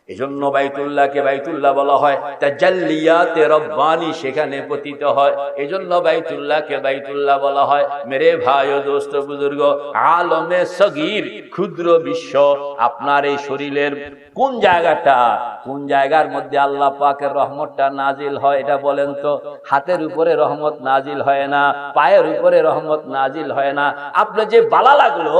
এজন্য বাইতুল্লাহকে বাইতুল্লাহ বলা হয়, তাজাল্লিয়াতে রব্বানি সেখানে পতিত হয়। এজন্য বাইতুল্লাহকে বাইতুল্লাহ বলা হয়। মেরে ভাই ও দোস্ত বুজুর্গ, আলমে সগীর, ক্ষুদ্র বিশ্ব। আপনার এই শরীরের কোন জায়গাটা, কোন জায়গার মধ্যে আল্লাহ পাকের রহমতটা নাজিল হয় এটা বলেন তো? হাতের উপরে রহমত নাজিল হয় না, পায়ের উপরে রহমত নাজিল হয় না। আপনার যে ভালো লাগলো,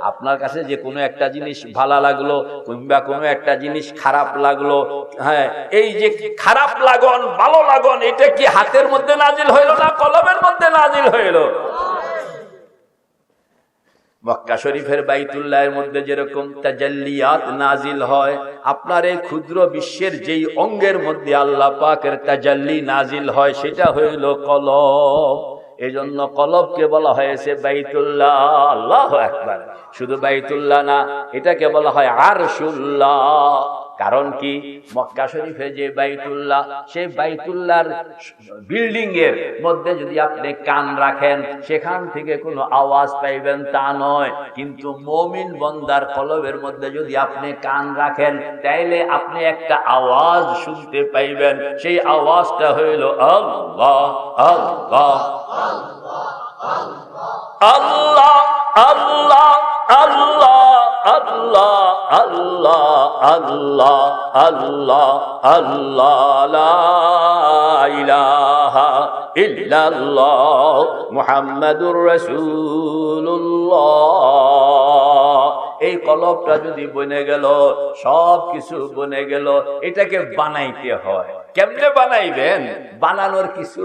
আপনার কাছে যে কোনো একটা জিনিস ভালো লাগলো, কিংবা কোনো একটা জিনিস খারাপ লাগলো, হ্যাঁ, এই যে খারাপ লাগন ভালো লাগন, এটা কি হাতের মধ্যে নাজিল হইল না কলমের মধ্যে নাজিল হইল? মক্কা শরীফের বাইতুল্লাহের মধ্যে যেরকম তাজাল্লিয়াত নাজিল হয়, আপনার এই ক্ষুদ্র বিশ্বের যেই অঙ্গের মধ্যে আল্লাহ পাকের তাজাল্লি নাজিল হয়, সেটা হইল কলব। এজন্য কলবকে বলা হয়েছে বাইতুল্লাহ। আল্লাহু আকবার। শুধু বাইতুল্লাহ না, এটাকে বলা হয় আরশুল্লাহ। কারণ কি? মক্কা শরীফে যে বাইতুল্লাহ, সেই বাইতুল্লাহর বিল্ডিং এর মধ্যে যদি আপনি কান রাখেন, সেখান থেকে কোনো আওয়াজ পাইবেন তা নয়, কিন্তু মুমিন বান্দার কলবের মধ্যে যদি আপনি কান রাখেন, তাইলে আপনি একটা আওয়াজ শুনতে পাইবেন। সেই আওয়াজটা হইল আল্লাহ আল্লাহ আল্লাহ আল্লাহ আল্লাহ আল্লাহ আল্লাহ আল্লাহ আল্লাহ আল্লাহ লা ইলাহা ইল্লাল্লাহ মুহাম্মাদুর রাসূলুল্লাহ। এই কলবটা যদি বনে গেল, সব কিছু বনে গেল। এটাকে বানাইতে হয়। কেমনে বানাইবেন? বানানোর কিছু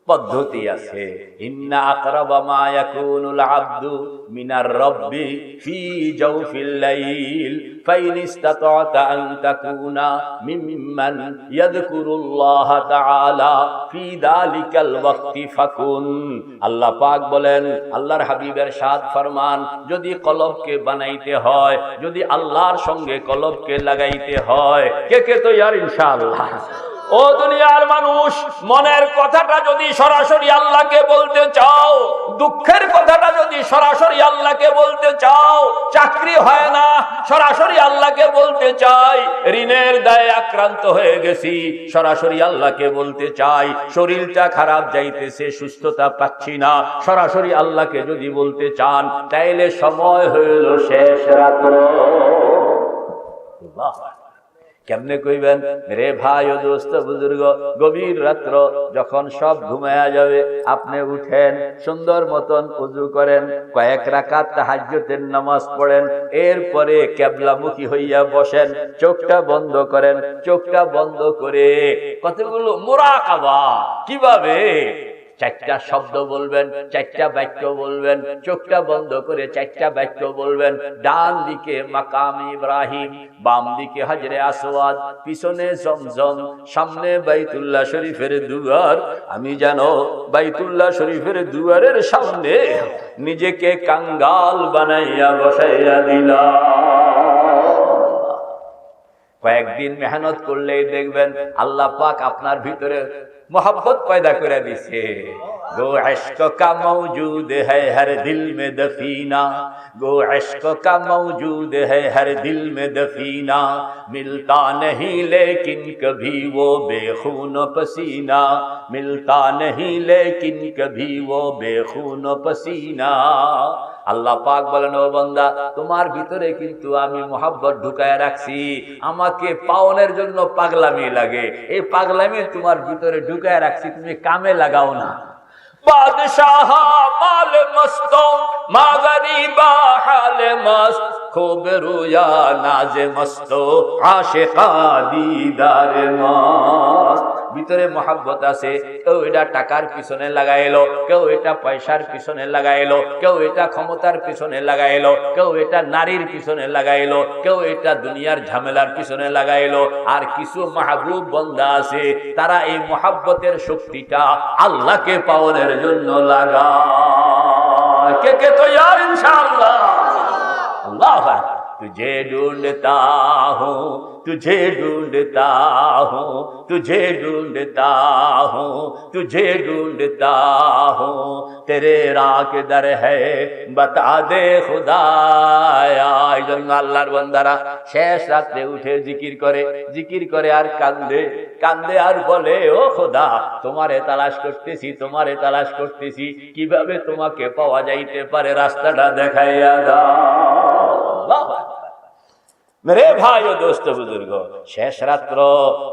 পদ্ধতি আছে। ইন্না আকরাবা মা ইয়াকুনুল আবদু মিনার রাব্বি ফি জাওফিল লাইল ফাইন ইসতাতা'তা আন তাকুনা মিম্মান ইয়াযকুরুল্লাহ তাআলা ফি যালিকাল ওয়াক্তি ফাকুন। আল্লাহ পাক বলেন, আল্লাহর হাবিবের ইরশাদ ফরমান, যদি কলবকে বানাইতে হয়, যদি আল্লাহর সঙ্গে কলবকে লাগাইতে হয়, কে তৈয়ার ইনশাআল্লাহ? ও দুনিয়ার মানুষ, মনের কথাটা যদি সরাসরি আল্লাহকে বলতে চাও, দুঃখের কথাটা যদি সরাসরি আল্লাহকে বলতে চাও, চাকরি হয় না, সরাসরি আল্লাহকে বলতে চাই, ঋণের দায়ে আক্রান্ত হয়ে গেছি, সরাসরি আল্লাহকে বলতে চাই, শরীরটা খারাপ যাইতেছে, সুস্থতা পাচ্ছি না, সরাসরি আল্লাহকে যদি বলতে চান, তাইলে সময় হইল শেষ রাত্র। কেমনে কইবেন? রে ভাই ও দোস্ত বুজুর্গ, গভীর রাত্র যখন সব ঘুমায়া যাবে, আপনি উঠেন, সুন্দর মতন ওযু করেন, কয়েক রাকাত তাহাজ্জুদের নামাজ পড়েন, এরপরে কিবলামুখী হইয়া বসেন, চোখটা বন্ধ করেন, চোখটা বন্ধ করে কতগুলো মুরাকাবা। কিভাবে? চারটা শব্দ বলবেন, চারটা বাক্য বলবেন, চোখটা বন্ধ করে চারটা বাক্য বলবেন। ডান দিকে মাকাম ইব্রাহিম, বাম দিকে হজরে আসওয়াদ, পিছনে জমজম, সামনে বাইতুল্লাহ শরীফের দুয়ার। আমি যেন বাইতুল্লাহ শরীফের দুয়ারের সামনে নিজেকে কাঙ্গাল বানাইয়া বসাইয়া দিলাম। কয়েকদিন মেহনত করলেই দেখবেন আল্লাহ পাক আপনার ভিতরে मोहब्बत पैदा कर दिसे। गो इश्क का मौजूद है हर दिल में दफीना, गो इश्क का मौजूद है हर दिल में दफीना, मिलता नहीं लेकिन कभी वो बेखून पसीना, मिलता नहीं लेकिन कभी वो बेखून पसीना। আল্লাহ পাক বলেন, ও বান্দা, তোমার ভিতরে কিন্তু আমি মোহাব্বত ঢুকায় রাখছি। আমাকে পাওনের জন্য পাগলামি লাগে, এই পাগলামি তোমার ভিতরে ঢুকায় রাখছি, তুমি কামে লাগাও না। বাদশাহ মাল মস্তো মা গরিবা হাল মস্ত, খুব রুয়া নাজে মস্তো আশিকা দিদার মস্ত। ভিতরে মোহাব্বত আছে, কেউ এটা টাকার পিছনে লাগাইলো, কেউ এটা পয়সার পিছনে লাগাইলো, কেউ এটা ক্ষমতার পিছনে লাগাইলো, কেউ এটা নারীর পিছনে লাগাইলো, কেউ এটা দুনিয়ার ঝামেলার পিছনে লাগাইলো। আর কিছু মাহবুব বান্দা আছে, তারা এই মোহাব্বতের শক্তিটা আল্লাহকে পাওয়ার জন্য লাগায়। কে কে তৈয়ার ইনশাআল্লাহ? আল্লাহ तुझे ढूंढता हूँ, तुझे ढूंढता हूँ, तुझे ढूंढता हूँ, तुझे ढूंढता हूँ, तेरे राह के दर है बता दे खुदाया। এই জন্য আল্লাহর বান্দারা শেষ রাতে উঠে জিকির করে আর কান্দে কান্দে আর বলে, ও খোদা, তোমারে তালাশ করতেছি, তোমারে তালাশ করতেছি, কিভাবে তোমাকে পাওয়া যাইতে পারে রাস্তাটা দেখাইয়া দাও। मेरे भाइयों दोस्तों बुजुर्गों, शेष रात्र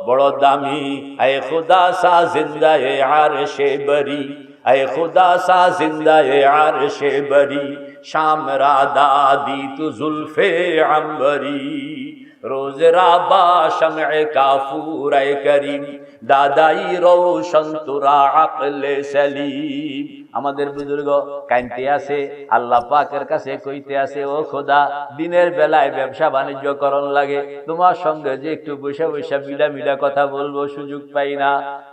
बड़ो दामी, ऐ खुदा सा जिंदा ए आरशे बरी, ऐ खुदा सा जिंदा ए आरशे बरी, शाम रादा दी तू जुल्फे अंबरी, रोज राबा शमए काफूर ऐ करीम, दादाई रोशन तुरा अक्ले सलीम। আমাদের বুজুর্গ কাইনতে আছে, আল্লাহ পাকের কাছে কইতে আছে, ও খোদা, দিনের বেলায় ব্যবসা বাণিজ্য করণ লাগে, তোমার সঙ্গে যে একটু বসে বসে মিলা কথা বলবো সুযোগ পাই না।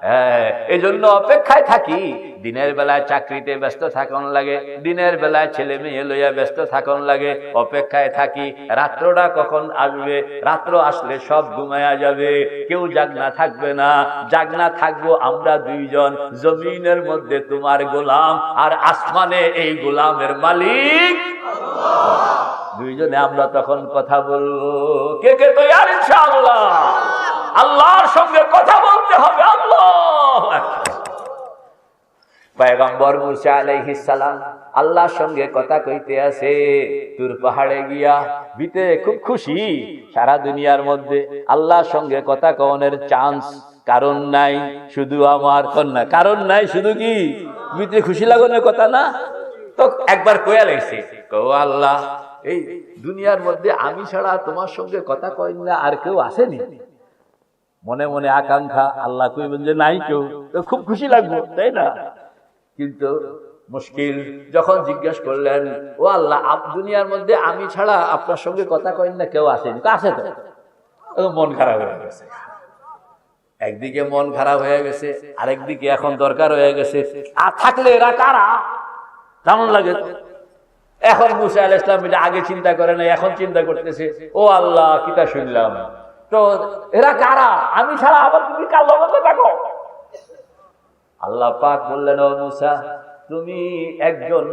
হ্যাঁ, এই জন্য অপেক্ষায় থাকি। দিনের বেলায় চাকরিতে ব্যস্ত থাকন লাগে, দিনের বেলায় ছেলে মেয়ে লইয়া ব্যস্ত থাকন লাগে, অপেক্ষায় থাকি রাত্রটা কখন আসবে। রাত্র আসলে সব ঘুমায়া যাবে, কেউ জাগনা থাকবে না। জাগনা থাকবো আমরা দুইজন, জমিনের মধ্যে তোমার গোলাম আর আসমানে এই গোলামের মালিক দুইজনে। আমরা তখন কথা বলবো। কে কে তৈয়ার ইনশাআল্লাহ? আল্লাহর সঙ্গে কথা বলতে হবে। আল্লাহু আকবার। পয়গম্বর মুসা আলাইহিস সালাম আল্লাহর সঙ্গে কথা কইতে আছে, তুর পাহাড়ে গিয়া ভিতরে খুব খুশি। সারা দুনিয়ার মধ্যে আল্লাহর সঙ্গে কথা কওনের চান্স কারণ নাই, শুধু আমার কন্যা কারণ নাই, শুধু কি ভিতরে খুশি লাগানোর কথা না। তো একবার কয়া লাগছে, কো আল্লাহ, এই দুনিয়ার মধ্যে আমি ছাড়া তোমার সঙ্গে কথা কয় না আর কেউ আসেনি। মনে মনে আকাঙ্ক্ষা, আল্লাহ কইবেন যে নাই কেউ, তো খুব খুশি লাগবে, তাই না? কিন্তু মুশকিল, যখন জিজ্ঞেস করলেন, ও আল্লাহ, দুনিয়ার মধ্যে আমি ছাড়া আপনার সঙ্গে কথা কয় না কেউ আসেনি, তো আসে তো। মন খারাপ হয়ে গেছে। একদিকে মন খারাপ হয়ে গেছে, আরেকদিকে এখন দরকার হয়ে গেছে। আর থাকলে এরা কারা কেমন লাগে। এখন মুসা আলাইহিস সালাম এটা আগে চিন্তা করে না, এখন চিন্তা করতেছে, ও আল্লাহ, কিতা শুনলাম, তো এরা কারা, আমি ছাড়া আবার তুমি কার লগে থাকো। আল্লাহ পাক বললেন, ও মুসা, তুমি একজন,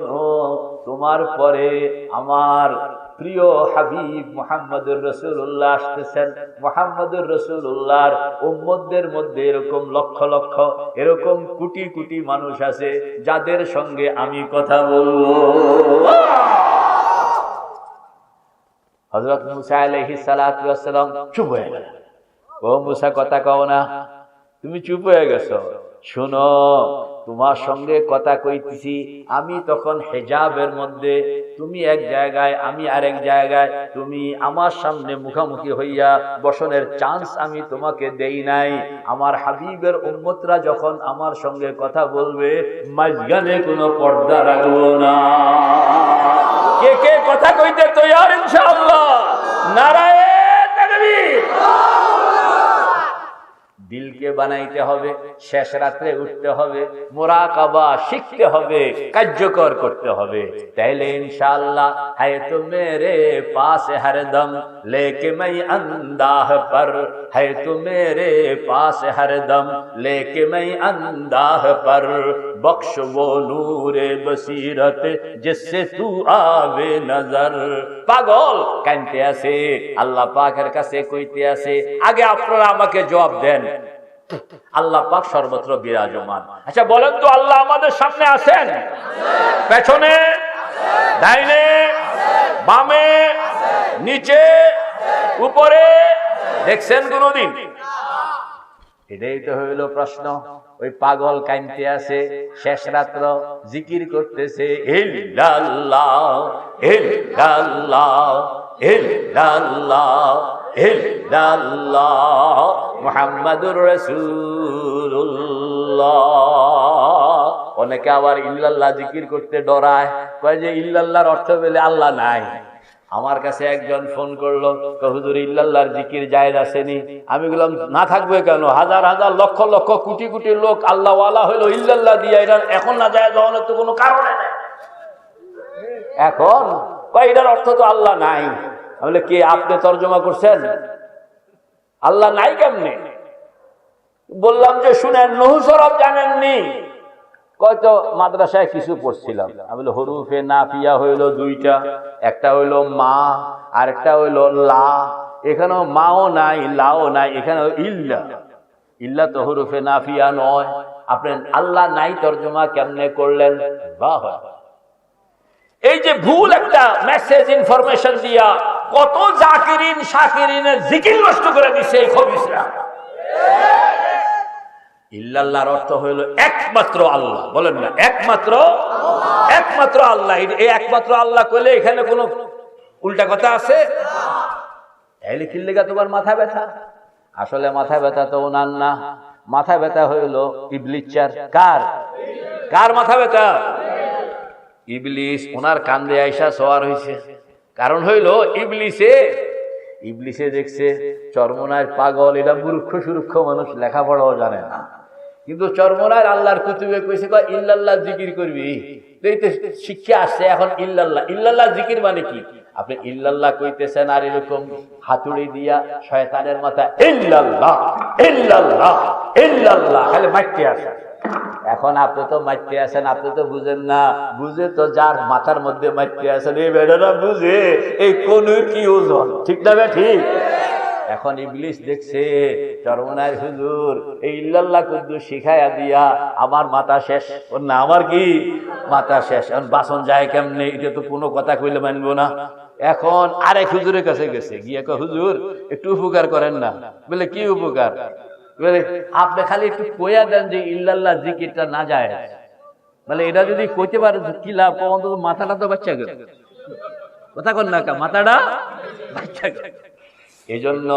তোমার পরে আমার প্রিয় হাবিব মুহাম্মদুর রাসূলুল্লাহ আসতেছেন। মুহাম্মদুর রাসূলুল্লাহর উম্মতদের মধ্যে এরকম লক্ষ লক্ষ, এরকম কোটি কোটি মানুষ আছে যাদের সঙ্গে আমি কথা বলবো। হযরত মুসা আলাইহিস সালাতু ওয়াস সালাম চুপ হয়ে গেলেন। ও মুসা, কথা কও না, তুমি চুপ হয়ে গেছো। শোনো, তোমার সঙ্গে কথা কইতেছি, আমি তখন হিজাবের মধ্যে, তুমি এক জায়গায় আমি আরেক জায়গায়, তুমি আমার সামনে মুখামুখি হইয়া বসনের চান্স আমি তোমাকে দেই নাই। আমার হাবিবের উম্মতরা যখন আমার সঙ্গে কথা বলবে, মাঝখানে কোনো পর্দা রাখবো না। কে কে কথা কইতে তৈয়ার ইনশাআল্লাহ? নারায়ে তাকবীর। দিলকে বানাইতে হবে, শেষ রাত্রে উঠতে হবে, মুরাকাবা শিখতে হবে, কার্যকর করতে হবে। তাইলে ইনশাআল্লাহ है तो मेरे पास हरदम लेके मैं अंदाह पर, है तो मेरे पास हरदम लेके मैं अंदाह पर, बख्श वो नूरे बसीरत जिससे तू आवे नजर। পাগল কানতে আছে, আল্লাহ পাকের কাছে কইতে আছে। আগে আপনারা আমাকে জবাব দেন, আল্লাহ পাক সর্বত্র বিরাজমান। আচ্ছা বলেন তো, আল্লাহ আমাদের সামনে আছেন? পেছনে, ডাইনে, বামে, নিচে, উপরে দেখছেন কোনদিন? এটাই তো হইল প্রশ্ন। ওই পাগল কাইনতে আছে, শেষ রাত্র জিকির করতেছে, ইল্লাল্লাহ ইল্লাল্লাহ ইল্লাল্লাহ ইল্লাল্লাহ মুহাম্মাদুর রাসূলুল্লাহ। অনেকে আবার ইল্লাল্লাহ জিকির করতে ডরায়, কয় যে ইল্লাল্লাহর অর্থ বলে আল্লাহ নাই। আমার কাছে একজন ফোন করলো, হুজুর ইল্লাল্লাহর জিকির জায়েজ আসেনি। আমি বললাম না থাকবে কেন? হাজার হাজার লক্ষ লক্ষ কোটি কোটি লোক আল্লাহ ওয়ালা হইলো ইল্লাল্লাহ দিয়ে, এটা এখন না জায়েজ হওয়ার তো কোনো কারণ নেই। এখন কয় এটার অর্থ তো আল্লাহ নাই। আমি বলি কে, আপনি তর্জমা করছেন? আল্লাহ নাই কেমনে? বললাম যে শুনেন, নূহ সরফ জানেননি? কয়তো মাদ্রাসায় কিছু পড়ছিলাম। আমি বলি হরুফে নাফিয়া হইলো দুইটা, একটা হইলো মা আর একটা হইলো লা। এখানেও মাও নাই লাও নাই, এখানে ইল্লা। ইল্লা তো হরুফে নাফিয়া নয়। আপনি আল্লাহ নাই তর্জমা কেমনে করলেন? বাহ, এই যে ভুল একটা মেসেজ ইনফরমেশন দিয়া কত জাকিরিন শাকিরিনের জিকির নষ্ট করে দিছে এই খবিসরা। ইল্লাল্লাহর অর্থ হইল একমাত্র আল্লাহ। বলেন না একমাত্র, একমাত্র আল্লাহ। এই একমাত্র আল্লাহ কইলে এখানে কোনো উল্টা কথা আছে? তাইলে কি লেগা তোমার মাথা ব্যথা? আসলে মাথা ব্যথা তো ওনার না, মাথা ব্যথা হইল ইবলিসের। কার কার মাথা ব্যথা? ইবলিস। ওনার কান্দে আইসা সওয়ার হইছে। কারণ হইল ইবলিসে দেখছে চরমনার পাগল, এটা মূর্খ সুরক্ষ মানুষ, লেখাপড়াও জানে না। কিন্তু চরমনার আল্লাহর কুতুবে কইছে ইল্লাল্লাহ জিকির করবি, এই তো শিক্ষা আসছে এখন ইল্লাল্লাহ। ইল্লাল্লাহ জিকির মানে কি? আপনি ইল্লাল্লাহ কইতেছেন আর এরকম হাতুড়ি দিয়া শয়তানের মাথা ইল্লাল্লাহ ইল্লাল্লাহ ইল্লাল্লাহ খালি মারতে আসে। এখন আপনি তো মারতে আছেন, আপনি তো বুঝেন না। বুঝে তো যার মাথার মধ্যে মারতে আছেন, এই বেড়ারা বুঝে এই কোন কি ওজন, ঠিক না? ঠিক। এখন ইবলিস দেখছে চরমনায় হুজুর এই ইল্লাল্লাহ কুদ্দুস শিখাইয়া দিয়া আমার মাথা শেষ। ওর না আমার কি মাথা শেষ। এখন বাসন যায় কেমনে? এটা তো কোনো কথা কইলে মানবো না। এখন আরেক হুজুরের কাছে গেছে, গিয়ে কয় হুজুর একটু উপকার করেন না। বলে কি উপকার? বলে আপনি খালি একটু কইয়া দেন যে ইল্লাল্লাহ জিকিরটা না যায়। বলে এটা যদি কইতে পারে কি লাভ? অন্তত মাথাটা তো বাচ্চা গেল। কথা কন না, মাথাটা বাচ্চা গেল। এই জন্য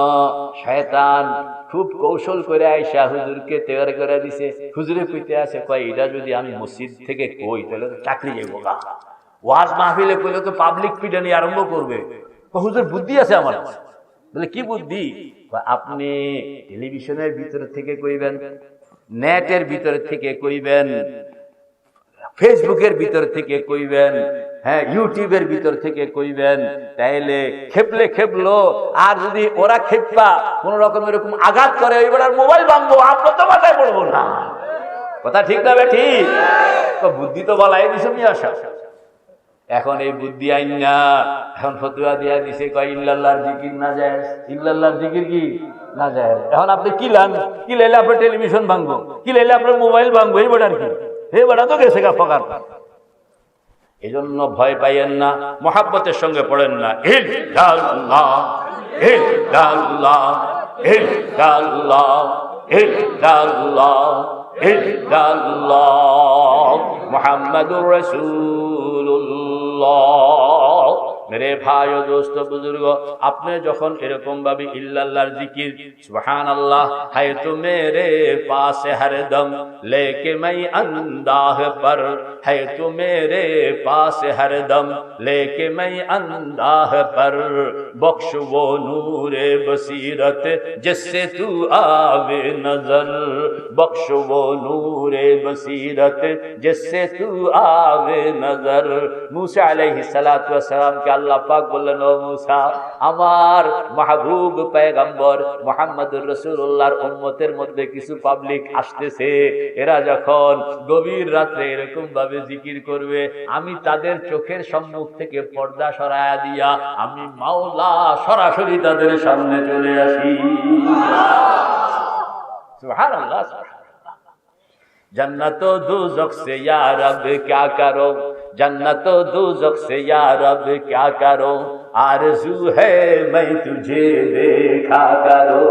শয়তান খুব কৌশল করে আইসা হুজুরকে তৈরি করে দিছে। হুজুরে কইতে আছে, কয় এটা যদি আমি মসজিদ থেকে কই তাহলে তো চাকরি যাবো গা। ওয়াজ মাহফিলে কইলে তো পাবলিক পিটানি আরম্ভ করবে। হুজুর বুদ্ধি আছে আমার। বলে কি বুদ্ধি? আপনি টেলিভিশনের ভিতরে থেকে কইবেন, নেটের ভিতরে থেকে কইবেন, ফেসবুকের ভিতর থেকে কইবেন, হ্যাঁ ইউটিউবের ভিতর থেকে কইবেন। তাইলে খেপলে খেপলো, আর যদি ওরা খেপা কোন রকম এরকম আঘাত করে এবার মোবাইল ভাঙবো, আপনার তো মাথায় পড়বো না। কথা ঠিক না? ঠিক। তো বুদ্ধি তো বলাই দিছে নিয়ে আসা। এখন এই বুদ্ধি আইন না, এখন ফতুয়া দিয়া দিছে কয় ইল্লাল্লাহর জিকির না যায়। ইল্লাল্লাহর জিকির কি না যায়? এখন আপনি কি লান? কি লাইলে আপনার টেলিভিশন ভাঙবো, কি লাইলে আপনার মোবাইল ভাঙবো, এই বেটার কি? এই বেটা তো গেছে গা ফকার। এই জন্য ভয় পাইয়েন না, মহাব্বতের সঙ্গে পড়েন না ইল্লাল্লাহ ইল্লাল্লাহ ইল্লাল্লাহ ইল্লাল্লাহ ইল্লাল্লাহ মুহাম্মাদুর রাসূলুল্লাহ। मेरे भाइयों दोस्तों बुजुर्गो, आपने যখন এরকম ভাবে ইল্লাল্লাহর জিকির সুবহানাল্লাহ है तो मेरे पास हरदम लेके मैं अंदाह पर है तो मेरे पास हरदम लेके मैं अंदाह पर बख्श वो नूरे बसीरत जिससे तू आवे नजर बख्श वो नूरे बसीरत जिससे तू आवे नजर। मूसा अलैहिस सलातु व सलाम के আল্লাহ পাক বললেন, ও মুসা, আমার মাহবুব পয়গম্বর মুহাম্মদুর রাসূলুল্লাহর উম্মতের মধ্যে কিছু পাবলিক আসতেছে, এরা যখন গভীর রাতে এরকম ভাবে জিকির করবে, আমি তাদের চোখের সম্মুখ থেকে পর্দা সরায়া দিয়া আমি মাওলা সরাসরি তাদের সামনে চলে আসি। সুবহানাল্লাহ সুবহানাল্লাহ। जन्नत दोज़ख से या रब क्या करो, जन्नत दोज़ख से या रब क्या करो, आरज़ू है मैं तुझे देखा करो।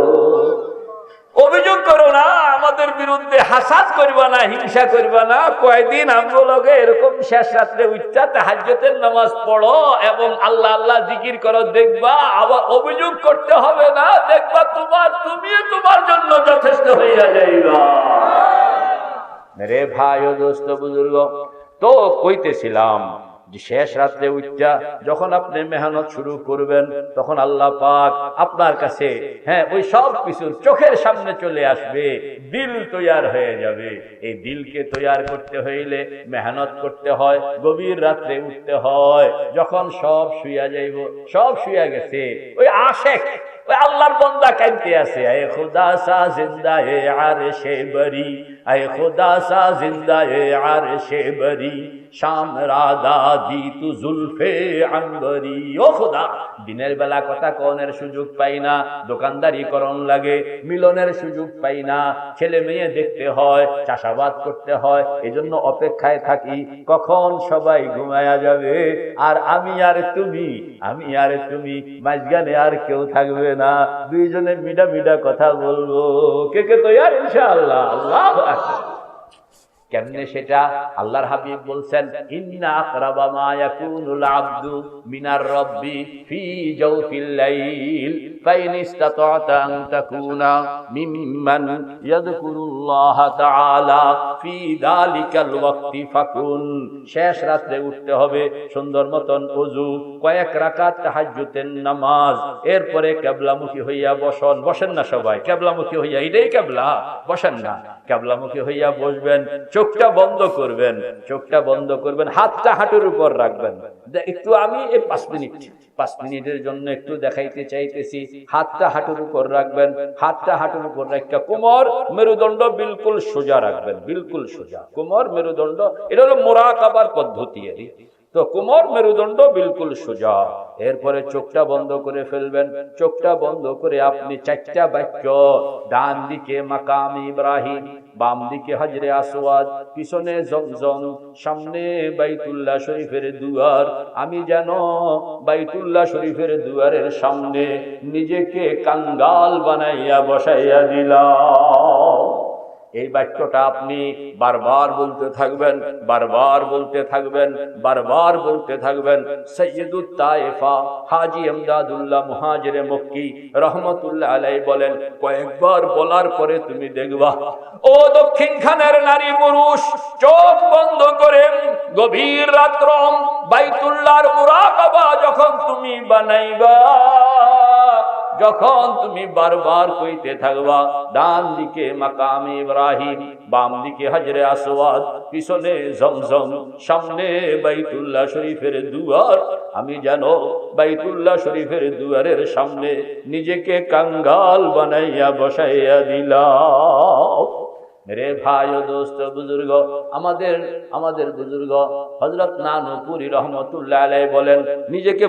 অভিযোগ করো না, আমাদের বিরুদ্ধে হাসাদ করবা না, হিংসা করবা না। কয়দিন আমগুলোকে এরকম শেষ রাত্রে উঠা তাহাজ্জুদের নামাজ পড়ো এবং আল্লাহ আল্লাহ জিকির করো, দেখবা আবার অভিযোগ করতে হবে না, দেখবা তুমিও তোমার জন্য যথেষ্ট হইয়া যাইবা। मेरे भाइयों दोस्तों बुजुर्गों, तो কইতেছিলাম যে শেষ রাতে উঠা যখন আপনি মেহনত শুরু করবেন তখন আল্লাহ পাক আপনার কাছে ওই সব কিছু চোখের সামনে চলে আসবে, দিল তৈয়ার হয়ে যাবে। এই দিলকে তৈয়ার করতে হইলে মেহনত করতে হয়, গভীর রাতে উঠতে হয়। যখন সব শুইয়া যাইব, সব শুইয়া গেছে, ওই আশেক ওই আল্লাহর বান্দা কাঁদতে আছে, এ খুদা সা জিন্দা এ আরশে বরি, এ খুদা সা জিন্দা এ আরশে বরি, শাম রাদা দি তু জুলফে আনবরি। ও খোদা, দিনের বেলা কথা কনের সুযোগ পাই না, দোকানদারি করন লাগে, মিলনের সুযোগ পাই না, ছেলে মেয়ে দেখতে হয়, চাষাবাদ করতে হয়, এজন্য অপেক্ষায় থাকি কখন সবাই ঘুমায়া যাবে আর আমি আর তুমি মাঝখানে আর কেউ থাকবে না, দুইজনে মিডা মিডা কথা বলবো। কে কে তৈয়ার? ইনশাআল্লাহ। আল্লাহু আকবার। কেমনে সেটা? আল্লাহর হাবিব বলছেন, ইন্না আকরাবা মা ইয়াকুনুল আবদু মিনার রাব্বি ফি জাওফিল লাইল ফাইন ইসতাতা'তা আন তাকুনা মিম্মান ইয়াযকুরুল্লাহ তাআলা ফি যালিকাল ওয়াক্তি ফাকুন। শেষ রাতে উঠতে হবে, সুন্দর মতন ওযু, কয়েক রাকাত তাহাজ্জুদের নামাজ, এরপরে কিবলামুখী হইয়া বসেন না সবাই, কিবলামুখী হইয়া, এটাই কিবলা, বসেন না, কিবলামুখী হইয়া বসবেন, চোখটা বন্ধ করবেন, হাতটা হাঁটুর উপর রাখবেন। একটু আমি এই 5 মিনিটের জন্য একটু দেখাইতে চাইতেছি, হাতটা হাঁটুর উপর রাখবেন, হাতটা হাঁটুর উপর রাখা কোমর মেরুদণ্ড বিলকুল সোজা রাখবেন, বিলকুল সোজা কোমর মেরুদণ্ড। এটা হলো মুরাকাবার পদ্ধতি। তো কোমর মেরুদণ্ড বিলকুল সোজা। এরপরে চোখটা বন্ধ করে ফেলবেন, চোখটা বন্ধ করে আপনি 4টা বাক্য, ডান দিকে মাকাম ইব্রাহিম, বাম দিকে হজরে আসওয়াদ, পিছনে জমজম, সামনে বাইতুল্লাহ শরীফের দুয়ার, আমি যেন বাইতুল্লাহ শরীফের দুয়ারের সামনে নিজেকে কাঙ্গাল বানাইয়া বসাইয়া দিলাম। এই বাক্যটা আপনি বারবার বলতে থাকবেন, বারবার বলতে থাকবেন, বারবার বলতে থাকবেন। সৈয়দুত তায়েফা হাজী আমদাদুল্লাহ মুহাজিরে মক্কি রহমতুল্লাহ আলাইহি বলেন, কয়েকবার বলার পরে তুমি দেখবা ও দক্ষিণ খানের নারী পুরুষ, চোখ বন্ধ করে গভীর রাত্র বাইতুল্লাহর মুরাকাবা যখন তুমি বানাইবা, যখন তুমি বারবার কইতে থাকবা, ডান দিকে মাকাম ইব্রাহিম, বাম দিকে হজরে আসওয়াদ, পিছনে জমজম, সামনে বাইতুল্লাহ শরীফের দুয়ার, আমি যেন বাইতুল্লাহ শরীফের দুয়ারের সামনে নিজেকে কাঙ্গাল বানাইয়া বসাইয়া দিলাম। मेरे भाइयों दोस्तों बुजुर्ग, আমাদের বুজুর্গ হযরত নানুপুরি রহমতুল্লাহ আলাইহি বলেন, নিজেকে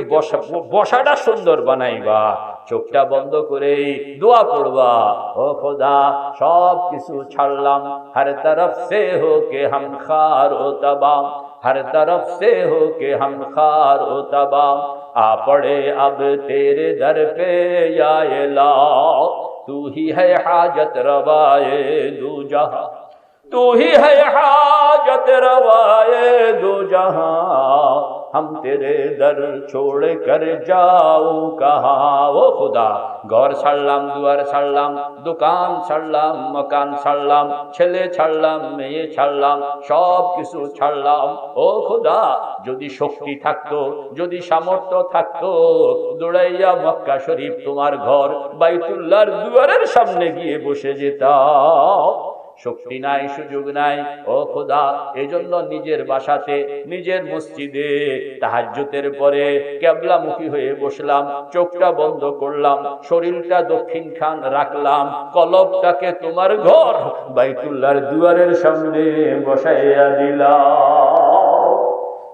বসাটা সুন্দর বানাইবা, চোখটা বন্ধ করে দোয়া পড়বা, ও খোদা সব কিছু ছাড়লাম, হর তরফ সে হো কে হাম খার ও তবাম, हर तरफ से हो के हम खार ओ तबाम, आ पड़े अब तेरे दर पे या इलाह, तू ही है हाजत रवाए दू जहां, तू ही है हाजत रवाए दो जहां, हम तेरे दर छोड़ कर जाओ कहाँ। ও খুদা, ঘর ছাড়লাম, দুয়ার ছাড়লাম, দোকান ছাড়লাম, মকান ছাড়লাম, ছেলে ছাড়লাম, মেয়ে ছাড়লাম, সব কিছু ছাড়লাম। ও খুদা, যদি শক্তি থাকতো, যদি সামর্থ্য থাকতো, দৌড়াইয়া মক্কা শরীফ তোমার ঘর বাইতুল্লাহর দুয়ারের সামনে গিয়ে বসে যেতাম। শক্তি নাই, সুযোগ নাই। ও খোদা, এজন্য নিজের বাসাতে, নিজের মসজিদে তাহাজ্জুদের পরে কিবলামুখী হয়ে বসলাম, চোখটা বন্ধ করলাম, শরীরটা দক্ষিণ খান রাখলাম, কলবটাকে তোমার ঘর বাইতুল্লাহর দুয়ারের সামনে বসাইয়া দিলাম।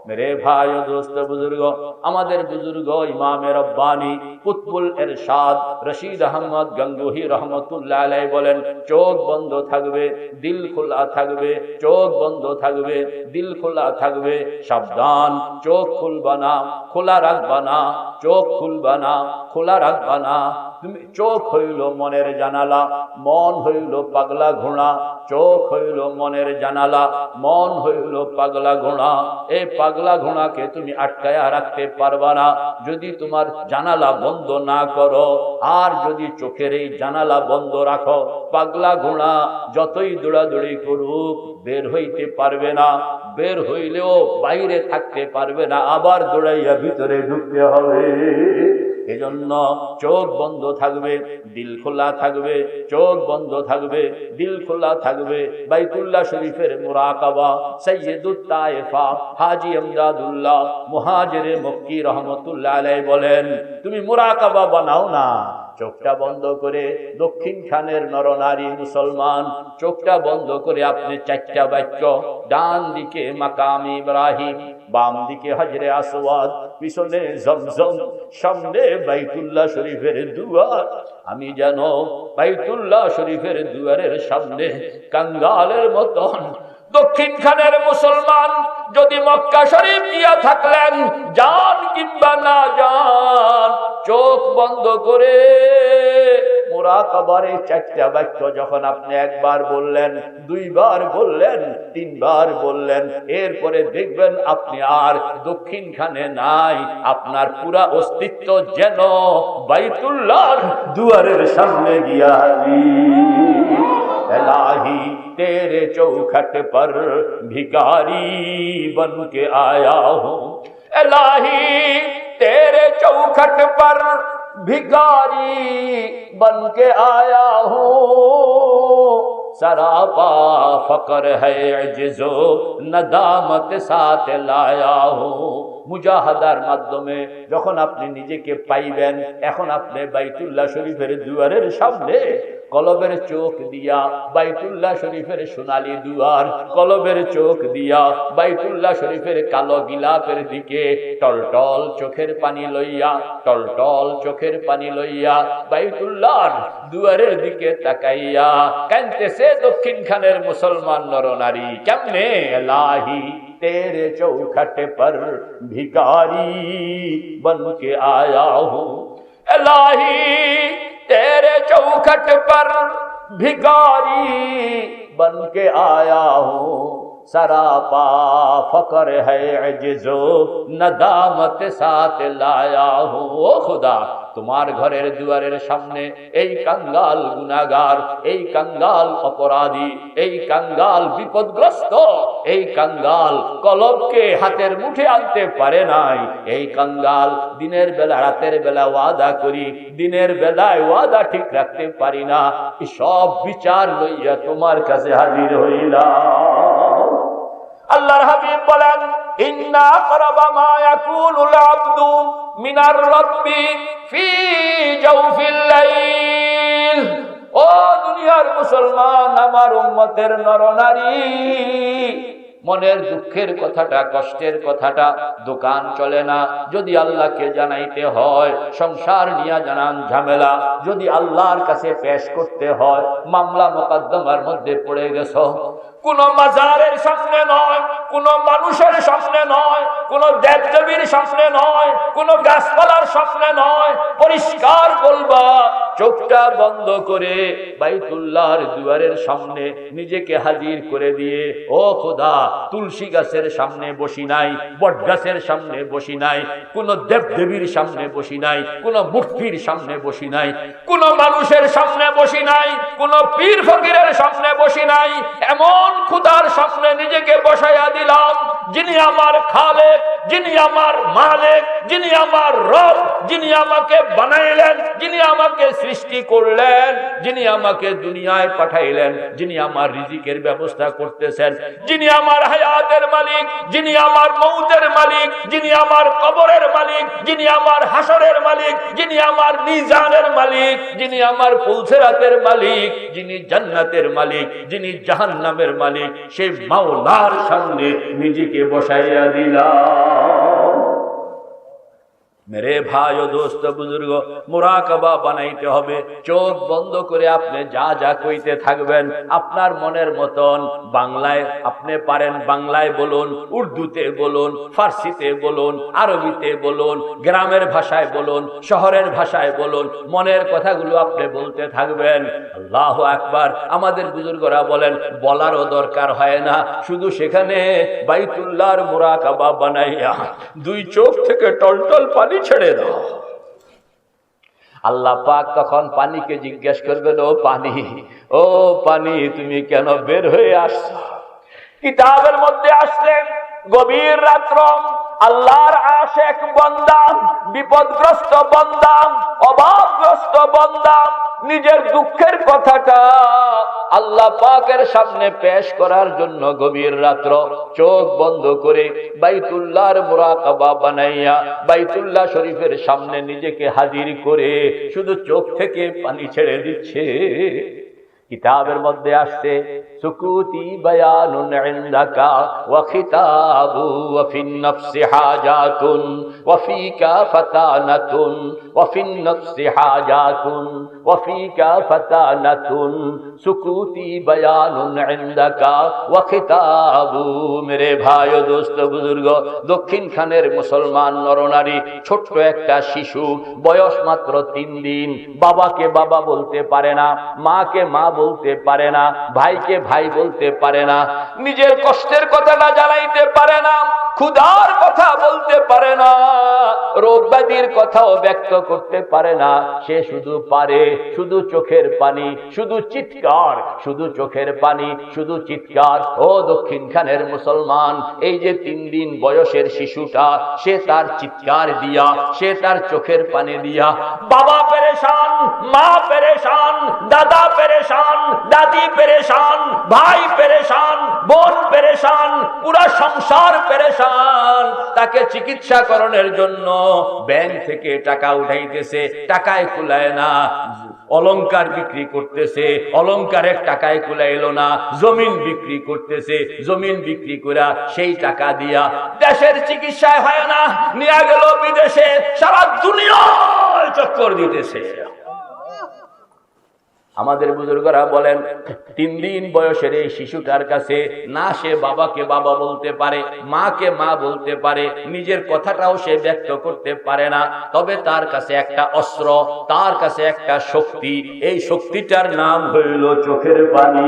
मेरे भाई दोस्त बुजुर्ग, আমাদের বুজুর্গ ইমামে রব্বানি কুতবুল ইরশাদ রশিদ আহমদ গঙ্গোহী রহমতুল্লাহ আলাইহি বলেন, চোখ বন্ধ থাকবে, দিল খোলা থাকবে, চোখ বন্ধ থাকবে, দিল খোলা থাকবে। সাবধান, চোখ খুলবা না, খোলা রাখবা না, চোখ খুলবা না, খোলা রাখবা না। তুমি চোখ হইল মনের জানালা, মন হইল পাগলা ঘোড়া। চোখ হইল মনের জানালা, মন হইল পাগলা ঘোড়া। এই পাগলা ঘোড়াকে তুমি আটকায়া রাখতে পারবা না যদি তোমার জানালা বন্ধ না করো। আর যদি চোখের এই জানালা বন্ধ রাখো, পাগলা ঘোড়া যতই দৌড়াদৌড়ি করুক বের হইতে পারবে না, বের হইলেও বাইরে থাকতে পারবে না, আবার দৌড়াইয়া ভিতরে ঢুকতে হবে। এজন্য চোখ বন্ধ থাকবে, দিল খোলা থাকবে, চোখ বন্ধ থাকবে, দিল খোলা থাকবে। বাইতুল্লাহ শরীফের মুরাকাবা সাইয়্যিদুত তায়েফা হাজী আমদাদুল্লাহ মুহাজিরে মক্কি রহমতুল্লাহ আলাইহি বলেন, তুমি মুরাকাবা বানাও না। চোখটা বন্ধ করে দক্ষিণ খানের নরনারী মুসলমান, চোখটা বন্ধ করে আপনি চারটা বাক্য, ডান দিকে মাকাম ইব্রাহিম, বাম দিকে হজরে আসওয়াদ, পিছনে জমজম, সামনে বাইতুল্লাহ শরীফের দুয়ার। আমি যেন বাইতুল্লাহ শরীফের দুয়ারের সামনে কাঙ্গালের মতন দক্ষিণ খানের মুসলমান যদি মক্কা শরীফ গিয়া থাকলেন, যান কিংবা না যান, চোখ বন্ধ করে মুরাকাবার এই চারটা বাক্য যখন আপনি একবার বললেন, দুইবার বললেন, তিনবার বললেন, এরপরে দেখবেন আপনি আর দক্ষিণ খানে নাই, আপনার পুরা অস্তিত্ব যেন বাইতুল্লাহর দুয়ারের সামনে গিয়া इलाही तेरे चौखट पर भिखारी बन के आया हूँ, इलाही तेरे चौखट पर भिखारी बन के आया हूँ, सरापा फकर है अज्जो नदामत साथ लाया हूँ। মুজাহাদার মাধ্যমে যখন আপনি নিজেকে পাইবেন, এখন আপনি বাইতুল্লাহ শরীফের দুয়ারের সামনে কলবের চোখ দিয়া বাইতুল্লাহ শরীফের সোনালী দুয়ার, কলবের চোখ দিয়া বাইতুল্লাহ শরীফের কালো গিলাপের দিকে টলটল চোখের পানি লইয়া, টলটল চোখের পানি লইয়া বাইতুল্লাহর দুয়ারের দিকে তাকাইয়া কাঁদতেছে দক্ষিণ খানের মুসলমান নরনারী। কেমনে? এলাহি तेरे चौखट पर भिखारी बन के आया हूँ, इलाही तेरे चौखट पर भिखारी बन के आया हूँ, सरापा फकर है अज्जो नदामत साथ लाया हूँ। ओ खुदा, তোমার ঘরের দুয়ারের সামনে এই কাঙ্গাল গুনাহগার, এই কাঙ্গাল অপরাধী, এই কাঙ্গাল বিপদগ্রস্ত, এই কাঙ্গাল কলবকে হাতের মুঠে আনতে পারে নাই, এই কাঙ্গাল দিনের বেলা রাতের বেলা ওয়াদা করি, দিনের বেলায় ওয়াদা ঠিক রাখতে পারি না, সব বিচার লইয়া তোমার কাছে হাজির হইলাম। আল্লাহর হাবিব বলেন, ইন্না আকরাবা মা ইয়াকুনুল আবদু মিনার রাব্বি ফি জাওফিল লাইল। ও দুনিয়ার মুসলমান, আমার উম্মতের নরনারী, মনের দুঃখের কথাটা, কষ্টের কথাটা, দোকান চলে না যদি আল্লাহকে জানাইতে হয়, সংসার নিয়ে জানান ঝামেলা যদি আল্লাহর কাছে পেশ করতে হয়, মামলা মোকদ্দমার মধ্যে পড়ে গেছো, কোন মাজারের সামনে নয়, কোন মানুষের সামনে নয়, কোন দেবদেবীর সামনে নয়, কোন গাছপালার সামনে নয়, পরিষ্কার বলবা চোখটা বন্ধ করে বাইতুল্লাহর দুয়ারের সামনে নিজেকে হাজির করে দিয়ে, ও খোদা, তুলসী গাছের সামনে বসি নাই, বট গাছের সামনে বসি নাই, কোন দেব দেবীর সামনে বসি নাই, কোন মূর্তির সামনে বসি নাই, কোন মানুষের সামনে বসি নাই, কোন পীর ফকিরের সামনে বসি নাই, এমন খোদার সামনে নিজেকে বসাইয়া দিলাম, যিনি আমার খালেক, যিনি আমার মালিক, যিনি আমার রব, যিনি আমাকে বানাইলেন, যিনি আমাকে সৃষ্টি করলেন, যিনি আমাকে দুনিয়ায় পাঠাইলেন, যিনি আমার রিজিকের ব্যবস্থা করতেছেন, যিনি আমার হায়াতের মালিক, যিনি আমার মৌতের মালিক, যিনি আমার কবরের মালিক, যিনি আমার হাসরের মালিক, যিনি আমার মিজানের মালিক, যিনি আমার পুলসিরাতের মালিক, যিনি জান্নাতের মালিক, যিনি জাহান্নামের মালিক, সেই মাওলার সামনে নিজেকে বসাইয়া দিলাম। মেরে ভাই ও দোস্ত বুজুর্গ, মুরাকাবা বানাইতে হবে। চোখ বন্ধ করে আপনি যা যা কইতে থাকবেন আপনার মনের মতন। বাংলায় আপনি পারেন বাংলায় বলুন, উর্দুতে বলুন, ফার্সিতে বলুন, আরবিতে বলুন, গ্রামের ভাষায় বলুন, শহরের ভাষায় বলুন, মনের কথাগুলো আপনি বলতে থাকবেন। আল্লাহু আকবার। আমাদের বুজুর্গরা বলেন বলারও দরকার হয় না, শুধু সেখানে বাইতুল্লাহর মুরাকাবা বানাইয়া দুই চোখ থেকে টলটল পানি ছেড়ে দাও। আল্লাহ পাক তখন পানিকে জিজ্ঞেস করবেন, ও পানি, ও পানি, তুমি কেন বের হয়ে আসছো? কিতাবের মধ্যে আসলেন গভীর রাত্র আল্লাহর আশিক বান্দা, বিপদগ্রস্ত বান্দা, অভাবগ্রস্ত বান্দা নিজের দুঃখের কথাটা আল্লাহ পাকের সামনে পেশ করার জন্য গভীর রাত্র চোখ বন্ধ করে বাইতুল্লাহর মুরাকাবা বানাইয়া বাইতুল্লাহ শরীফের সামনে নিজেকে হাজির করে শুধু চোখ থেকে পানি ছেড়ে দিচ্ছে। কিতাবের মধ্যে আসছে সুকুতি বায়ানুন ইনদাকা ওয়া খিতাবু ওয়া ফিন নাফসি হাজাতুন ওয়া ফিকা ফাতানাতুন ওয়া ফিন নাফসি হাজাতুন ওয়া ফিকা ফাতানাতুন সুকুতি বায়ানুন ইনদাকা ওয়া খিতাবু। মেরে ভাই ও দোস্ত বুজুর্গ, দক্ষিণ খানের মুসলমান নরনারী, ছোট্ট একটা শিশু, বয়স মাত্র 3 দিন, বাবাকে বাবা বলতে পারে না, মাকে মা বলতে পারে না, ভাইকে ভাই বলতে পারে না, নিজের কষ্টের কথাটা জানাইতে পারে না, ক্ষুধার কথা বলতে পারে না, রোগ ব্যাধির কথাও ব্যক্ত করতে পারে না। সে শুধু পারে শুধু চোখের পানি, শুধু চিৎকার, শুধু চোখের পানি, শুধু চিৎকার। ও দক্ষিণ খানের মুসলমান, এই যে 3 দিন বয়সের শিশুটা, সে তার চিৎকার দিয়া, সে তার চোখের পানি দিয়া, বাবা পেরেশান, মা পেরেশান, দাদা পেরেশান, দাদি পেরেশান, ভাই পেরেশান, বোন পেরেশান, পুরা সংসার পেরেশান। তাকে চিকিৎসা করণের জন্য ব্যাংক থেকে টাকা উঠাইতেছে, টাকায় কুলায় না, অলংকার বিক্রি করতেছে, অলংকারের টাকায় কুলাইলো না, জমিন বিক্রি করতেছে, জমিন বিক্রি করে সেই টাকা দিয়া দেশের চিকিৎসায় হয় না, নিয়ে গেল বিদেশে, সারা দুনিয়ায় চক্কর দিতেছে। আমাদের বুজুর্গরা বলেন 3 দিন বয়সের এই শিশুটার কাছে না সে বাবাকে বাবা বলতে পারে, মাকে মা বলতে পারে, নিজের কথাটাও সে ব্যক্ত করতে পারে না, তবে তার কাছে একটা অস্ত্র, তার কাছে একটা শক্তি, এই শক্তিটার নাম হইল চোখের পানি।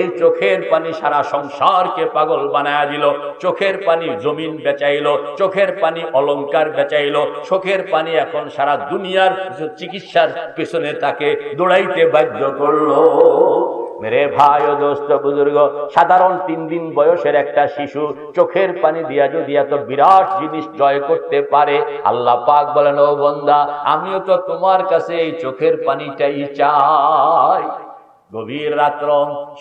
এই চোখের পানি সারা সংসারকে পাগল বানায়া দিল। চোখের পানি জমিন বেচাইলো, চোখের পানি অলংকার বেচাইলো, চোখের পানি এখন সারা দুনিয়ার চিকিৎসার পেছনে তাকে দৌড়াইতে বাধ্য করলো। মেরে ভাই ও দোস্ত বুজুর্গ, সাধারণ 3 দিন বয়সের একটা শিশু চোখের পানি দিয়া যদি এত বিরাট জিনিস জয় করতে পারে, আল্লাহ পাক বলেন, ও বান্দা, আমিও তো তোমার কাছে এই চোখের পানিটাই চাই। গভীর রাত্র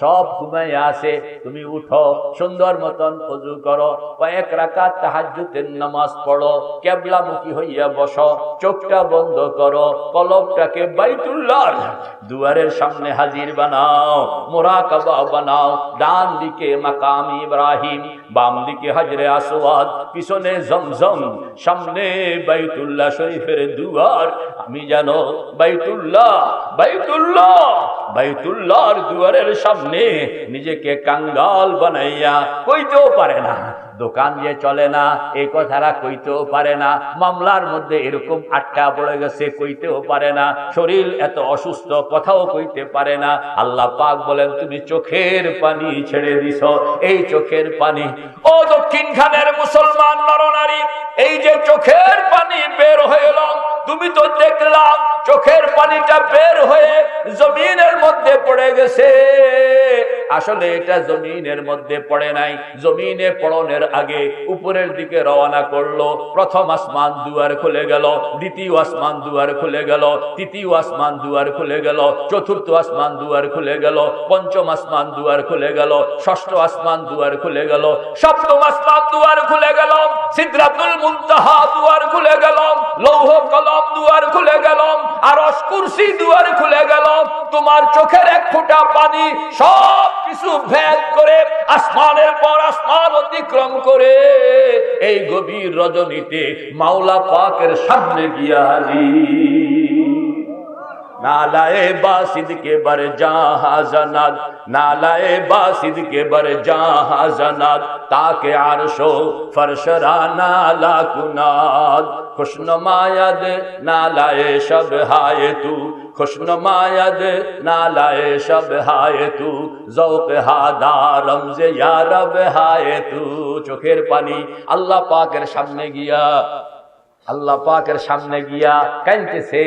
সব ঘুমাইয়া আছে, তুমি উঠো, সুন্দর মতন ওযু করো, কয়েক রাকাত তাহাজ্জুদের নামাজ পড়ো, কিবলামুখী হইয়া বসো, চোখটা বন্ধ করো, কলবটাকে বাইতুল্লাহর দুয়ারের সামনে হাজির বানাও, মুরাকাবা বানাও। ডান দিকে মাকাম ইব্রাহিম, বাম দিকে হাজরে আসওয়াদ, পিছনে জমজম, সামনে বাইতুল্লাহ শরীফের দুয়ার। আমি জানো বাইতুল্লাহ, বাইতুল্লাহ, বাইতুল্লাহ বাইতুল্লাহর দুয়ারের সামনে নিজেকে কাঙ্গাল বানাইয়া কইতেও পারে না, দোকান যে চলে না এই কথাটা কইতেও পারে না, মামলার মধ্যে এরকম আটকা পড়ে গেছে কইতেও পারে না, শরীর এত অসুস্থ কথাও কইতে পারে না। আল্লাহ পাক বলেন তুমি চোখের পানি ছেড়ে দিছ। এই চোখের পানি, ও দক্ষিণ খানের মুসলমান নরনারী, এই যে চোখের পানি বের হয়ে এলো, তুমি তো দেখলাম চোখের পানিটা বের হয়ে জমিনের মধ্যে পড়ে গেছে। আসলে এটা জমিনের মধ্যে পড়ে নাই, জমিনে পড়নের আগে উপরের দিকে রওনা করলো। প্রথম আসমান দুয়ার খুলে গেল, দ্বিতীয় আসমান দুয়ার খুলে গেল, তৃতীয় আসমান দুয়ার খুলে গেল, চতুর্থ আসমান দুয়ার খুলে গেল, পঞ্চম আসমান দুয়ার খুলে গেল, ষষ্ঠ আসমান দুয়ার খুলে গেল, সপ্তম আসমান দুয়ার খুলে গেল, সিদরাতুল মুনতাহা দুয়ার খুলে গেল, লৌহ কলম দুয়ার খুলে গেল, আরশ কুরসি দুয়ার খুলে গেল। তোমার চোখের এক ফোঁটা পানি সব কিছু ভেদ করে আসমানের পর আসমান অতিক্রম করে এই গভীর রজনীতে মাওলা পাকের সামনে গিয়া হাজির। नालाए बासिद के बर जहाँ जनाद, नालाए बासिद के बर जहाँ जनाद, ताके आरशो फरशरा नाला कुनाद। खुशनुमायद नालाए शब हाय तू, खुशनुमायद नालाए शब हाय तू, ज़ौक़ हादा रमज़े या रब हाय तू। चोखेर पानी अल्लाह पाकेर सामने गिया, আল্লাহ পাকের সামনে গিয়া কাঁদতেছে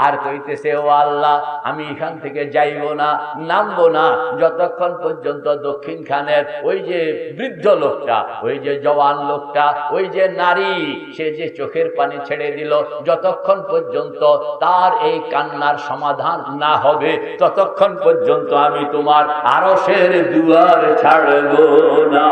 আর কইতেছে, ও আল্লাহ আমি এখান থেকে যাইব না, নামবো না যতক্ষণ পর্যন্ত দক্ষিণ খানের ওই যে বৃদ্ধ লোকটা, ওই যে জওয়ান লোকটা, ওই যে নারী, সে যে চোখের পানি ছেড়ে দিল, যতক্ষণ পর্যন্ত তার এই কান্নার সমাধান না হবে ততক্ষণ পর্যন্ত আমি তোমার আরশের দুয়ার ছাড়ব না।